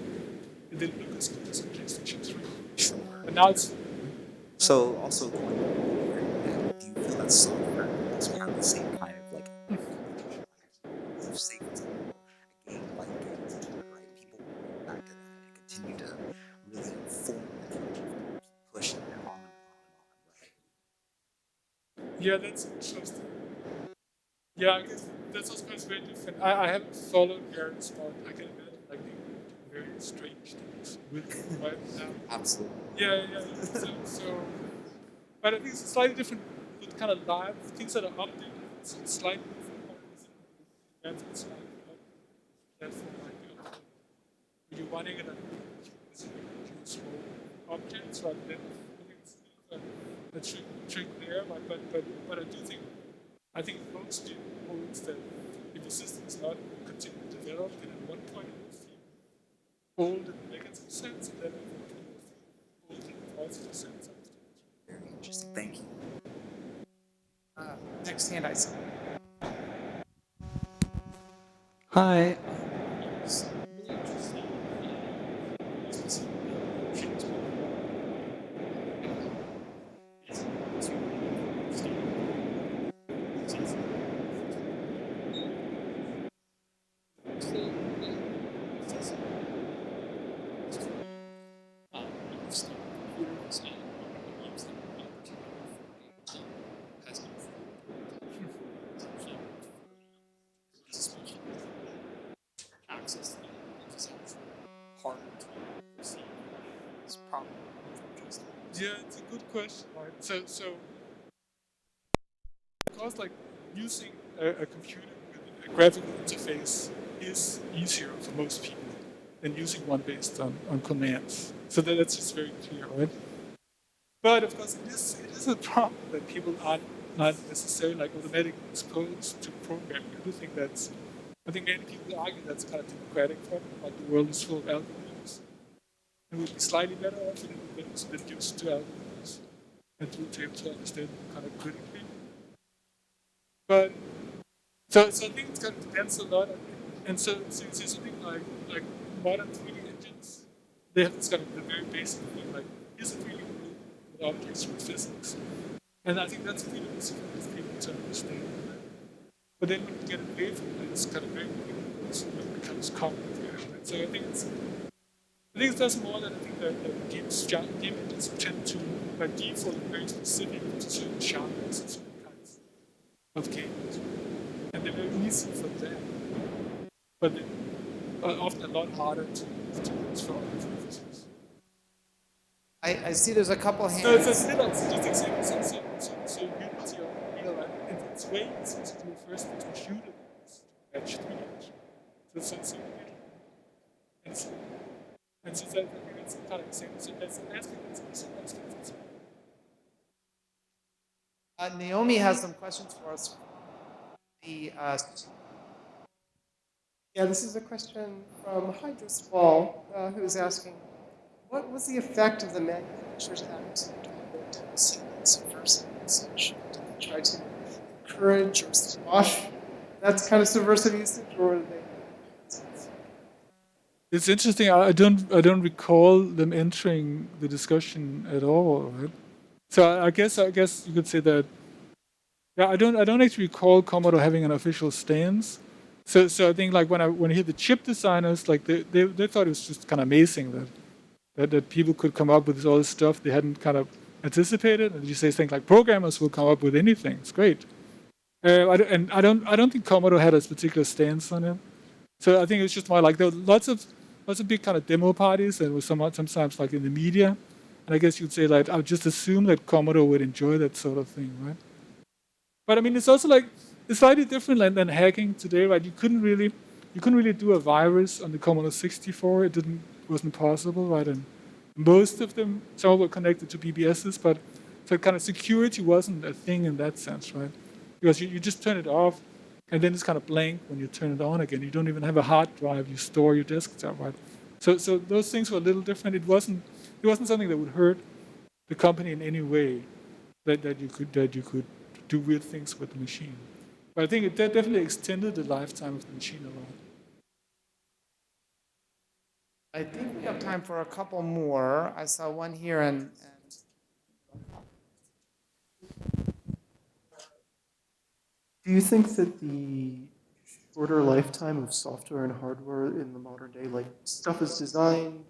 it didn't look as good as the PlayStation 3. Sure. And now it's So, also, do you feel that software also have the same kind of like safe a game like it, right? People will go back to that and continue to really inform the culture, keep pushing it on and on, right? yeah, that's interesting. Yeah, I guess that's also very different. I haven't followed Garrett's part. I can imagine like they do very strange things with it right now. Absolutely. Yeah. So, but I think it's slightly different with kind of live things that are updated. It's slightly different. That's it's slightly up. Platform might be updated. When you're running it, it's small objects, right? Then I think it's a trick there. But I think most people holds that if the system is not continuing to develop, then at one point it will feel old in the negative sense, and then at one point it will feel old in the positive sense. Very interesting. Thank you. Next hand I saw. Hi. Yeah, it's a good question, right? So because like using a computer with a graphical interface is easier for most people than using one based on commands. So that's just very clear, right? But of course, it is a problem that people aren't necessarily like automatically exposed to programming. I think many people argue that's kind of democratic problem, like the world is full of algorithms. It would be slightly better off if it was a bit used to algorithms. and to be able to understand them kind of critically. But so I think it kind of depends a lot. And so you see something like modern 3D engines, they have this kind of the very basic thing like is a 3D world with objects with physics. And I think that's really easy for people to understand. Right? But then when you get away from that, it's kind of very it becomes complicated. Right? So I think it's more that I think that game engines tend to by default very specific to certain genres and certain kinds of games. And they're very easy for them. But they're often a lot harder to use for other purposes. I see there's a couple So it's hands. a little just examples so Unity or Unreal, right? It's way easier to do first person shooter than Edge 3 Edge. So and so and so that I mean it's kind of the same. So that's an aspect that's also aspects. Naomi has some questions for us. The Yeah, this is a question from Hydrus Wall, who is asking, what was the effect of the manufacturer's attitude toward Nintendo and subversive usage? Did they try to encourage or squash that kind of subversive usage, or were they? It's interesting. I don't recall them entering the discussion at all. Right? So I guess you could say that. Yeah, I don't actually recall Commodore having an official stance. So I think like when I hear the chip designers, like they thought it was just kind of amazing that people could come up with all this stuff they hadn't kind of anticipated. And you say things like programmers will come up with anything. It's great. I don't think Commodore had a particular stance on it. So I think it was just more like there were lots of big kind of demo parties and was sometimes like in the media. And I guess you'd say like I would just assume that Commodore would enjoy that sort of thing, right? But I mean, it's also like it's slightly different than hacking today, right? You couldn't really do a virus on the Commodore 64. Wasn't possible, right? And most of them, some were connected to BBSs, but so kind of security wasn't a thing in that sense, right? Because you just turn it off, and then it's kind of blank when you turn it on again. You don't even have a hard drive. You store your desktop, right? So those things were a little different. It wasn't something that would hurt the company in any way that you could do weird things with the machine. But I think it definitely extended the lifetime of the machine a lot. I think we have time for a couple more. I saw one here and Do you think that the shorter lifetime of software and hardware in the modern day, like stuff is designed,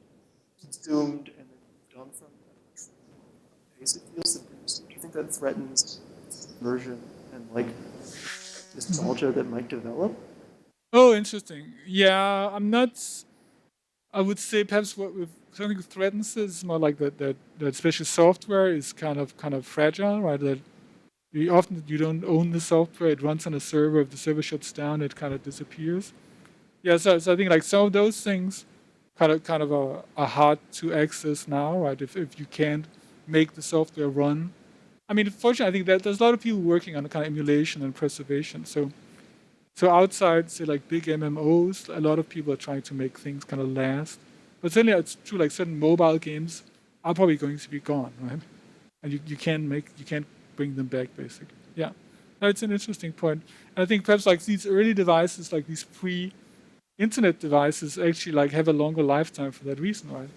consumed, and then moved on from at a much more pace it feels than previously? Do you think that threatens version and like nostalgia that might develop? Oh, interesting. Yeah, I'm not. I would say perhaps what with something threatens is more like that special software is kind of fragile, right? That you don't own the software. It runs on a server. If the server shuts down, it kind of disappears. Yeah, so I think like some of those things are hard to access now, right? If you can't make the software run. I mean, fortunately, I think that there's a lot of people working on kind of emulation and preservation. So outside, say like big MMOs, a lot of people are trying to make things kind of last. But certainly it's true, like certain mobile games are probably going to be gone, right? And you can't bring them back basically. Yeah. That's an interesting point. And I think perhaps like these early devices, like these pre-internet devices actually like have a longer lifetime for that reason, right?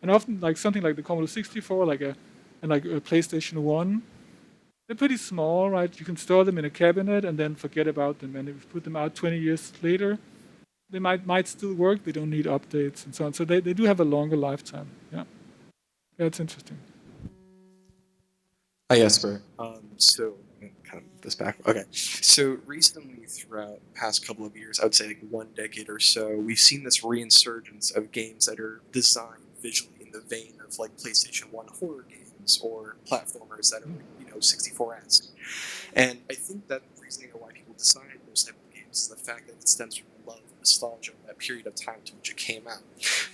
And often like something like the Commodore 64, like a PlayStation 1, they're pretty small, right? You can store them in a cabinet and then forget about them. And if you put them out 20 years later, they might still work. They don't need updates and so on. So they do have a longer lifetime. Yeah. That's interesting. Hi, Jesper. So kind of move this back. Okay. So recently, throughout the past couple of years, I would say like 1 decade or so, we've seen this reinsurgence of games that are designed visually in the vein of like PlayStation 1 horror games or platformers that are, 64-esque. And I think that the reasoning of why people decide those type of games is the fact that it stems from love and nostalgia of that period of time to which it came out.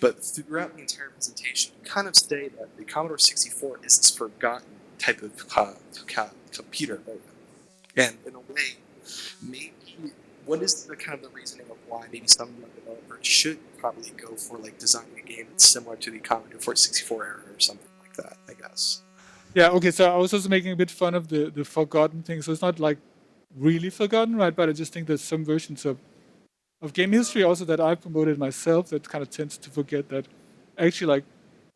But throughout the entire presentation, you kind of say that the Commodore 64 is this forgotten type of computer. And in a way, maybe what is the kind of the reasoning of why maybe some young developers should probably go for like designing a game that's similar to the Commodore 64 era or something like that, I guess. Yeah, okay, so I was also making a bit fun of the forgotten thing. So it's not like really forgotten, right? But I just think there's some versions of game history also that I promoted myself that kind of tends to forget that actually like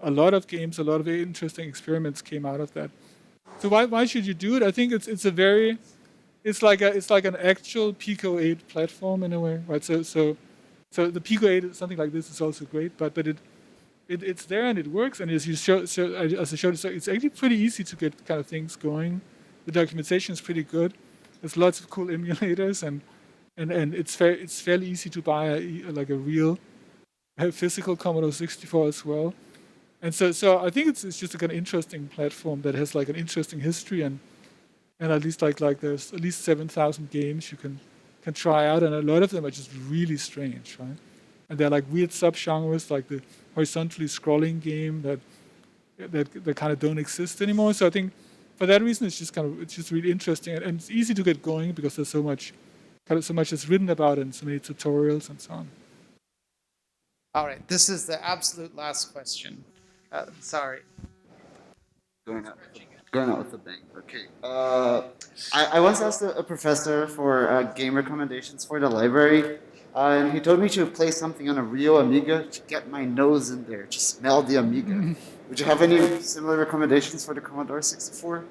a lot of games, a lot of interesting experiments came out of that. So why should you do it? I think it's a very it's like an actual Pico 8 platform in a way, right? So the Pico 8 something like this is also great, but it's there and it works, and as you as I showed, so it's actually pretty easy to get kind of things going. The documentation is pretty good. There's lots of cool emulators, and it's fairly easy to buy like a real physical Commodore 64 as well. And so I think it's just like an interesting platform that has like an interesting history, and at least like there's at least 7,000 games you can try out, and a lot of them are just really strange, right? And they're like weird subgenres, like the horizontally scrolling game that kind of don't exist anymore. So I think for that reason, it's just really interesting, and it's easy to get going because there's so much that's written about it, and so many tutorials and so on. All right, this is the absolute last question. Sorry. Going out, going out with a bang. Okay. I once asked a professor for game recommendations for the library, and he told me to play something on a real Amiga to get my nose in there, to smell the Amiga. Would you have any similar recommendations for the Commodore 64?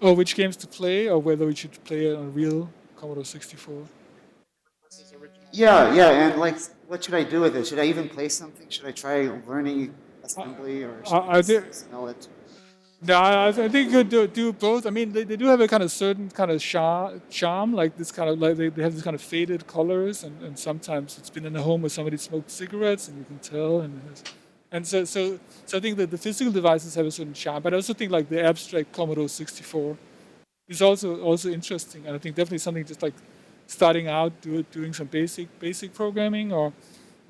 Or which games to play, or whether we should play it on real Commodore 64. Yeah, yeah, and like, what should I do with it? Should I even play something? Should I try learning assembly, or should I I think just smell it? no, I think you could do both. I mean, they do have a kind of certain kind of charm, like this kind of like they have this kind of faded colors, and sometimes it's been in a home where somebody smoked cigarettes, and you can tell, and so I think that the physical devices have a certain charm, but I also think like the abstract Commodore 64 is also interesting, and I think definitely something just like starting out doing some basic programming or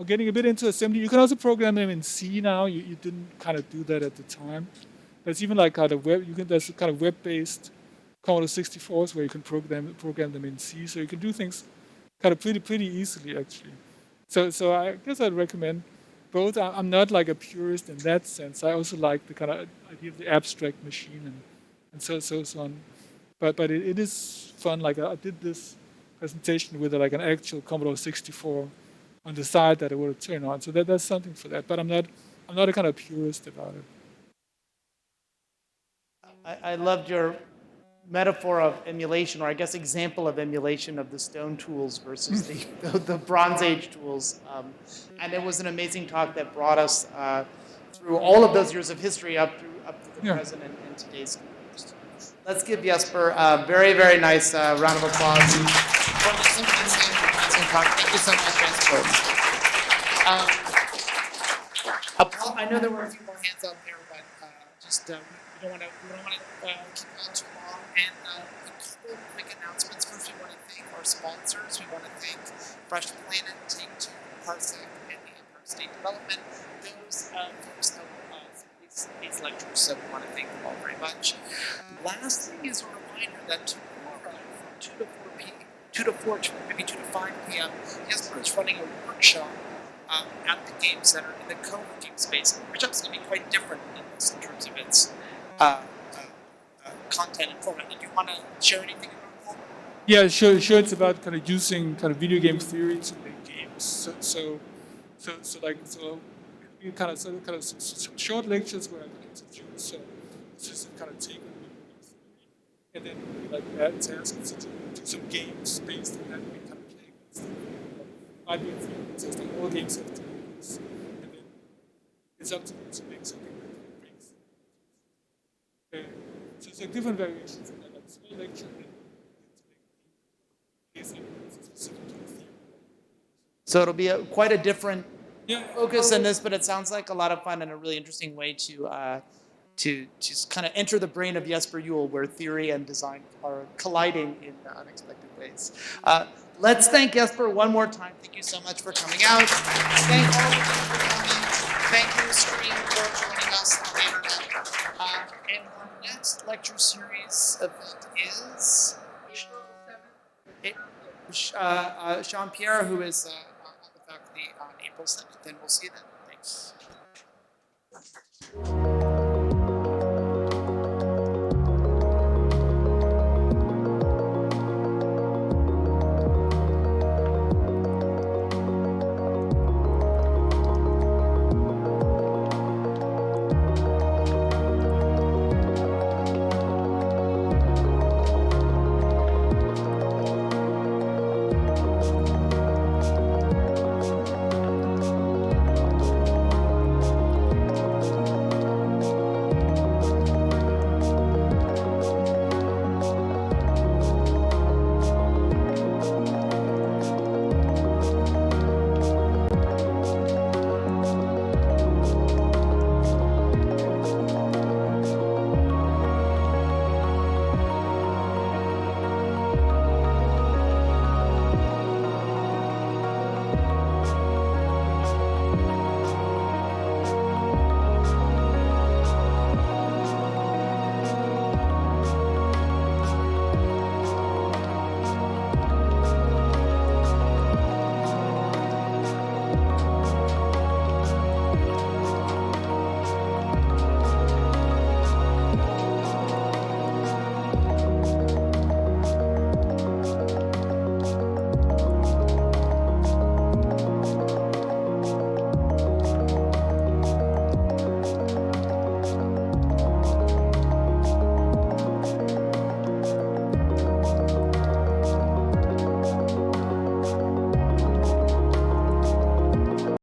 getting a bit into assembly. You can also program them in C now. You didn't kind of do that at the time. There's even like kind of there's kind of web-based Commodore 64s where you can program them in C, so you can do things kind of pretty easily actually. So I guess I'd recommend both. I'm not like a purist in that sense. I also like the kind of idea of the abstract machine and so on. But it is fun. Like I did this presentation with like an actual Commodore 64 on the side that I would turn on. So that's something for that. But I'm not a kind of purist about it. I loved your metaphor of emulation, or I guess example of emulation of the stone tools versus the Bronze Age tools. And it was an amazing talk that brought us through all of those years of history up to the present and today's. Let's give Jesper a very, very nice round of applause for this amazing talk. Thank you so much, Jesper. I know there were a few more hands out there, but just we don't want to keep on too long. And a couple of quick announcements. First, we want to thank our sponsors. We want to thank Fresh Planet, Take-Two, Parsec, and the Empire State Development. Those folks help these lectures, so we want to thank them all very much. Last thing is a reminder that tomorrow from 2 to 4 p.m., 2 to 4, maybe 2 to 5 p.m., Jesper is running a workshop at the Game Center in the co-working space, which is going to be quite different in terms of its content and format. Do you want to share anything about that? Yeah, sure. It's about kind of using kind of video game theory to make games. So you kind of some short lectures where I can introduce just kind of take on video game theory, and then like add tasks to do some games based on that. We kind of play with stuff. Might be a few just like all games have theories, and then it's up to you to make something that brings. So it's like different variations, and then like small lecture, and then to make specific to the theory. So it'll be quite a different focus in Yeah. this, but it sounds like a lot of fun and a really interesting way to just kind of enter the brain of Jesper Juul, where theory and design are colliding in unexpected ways. Let's thank Jesper one more time. Thank you so much for coming out. Thank all of you for coming. Thank you, stream, for joining us on the internet. And our next lecture series event is Jean-Pierre, who is on the faculty on April 7th, and we'll see you then. Thanks.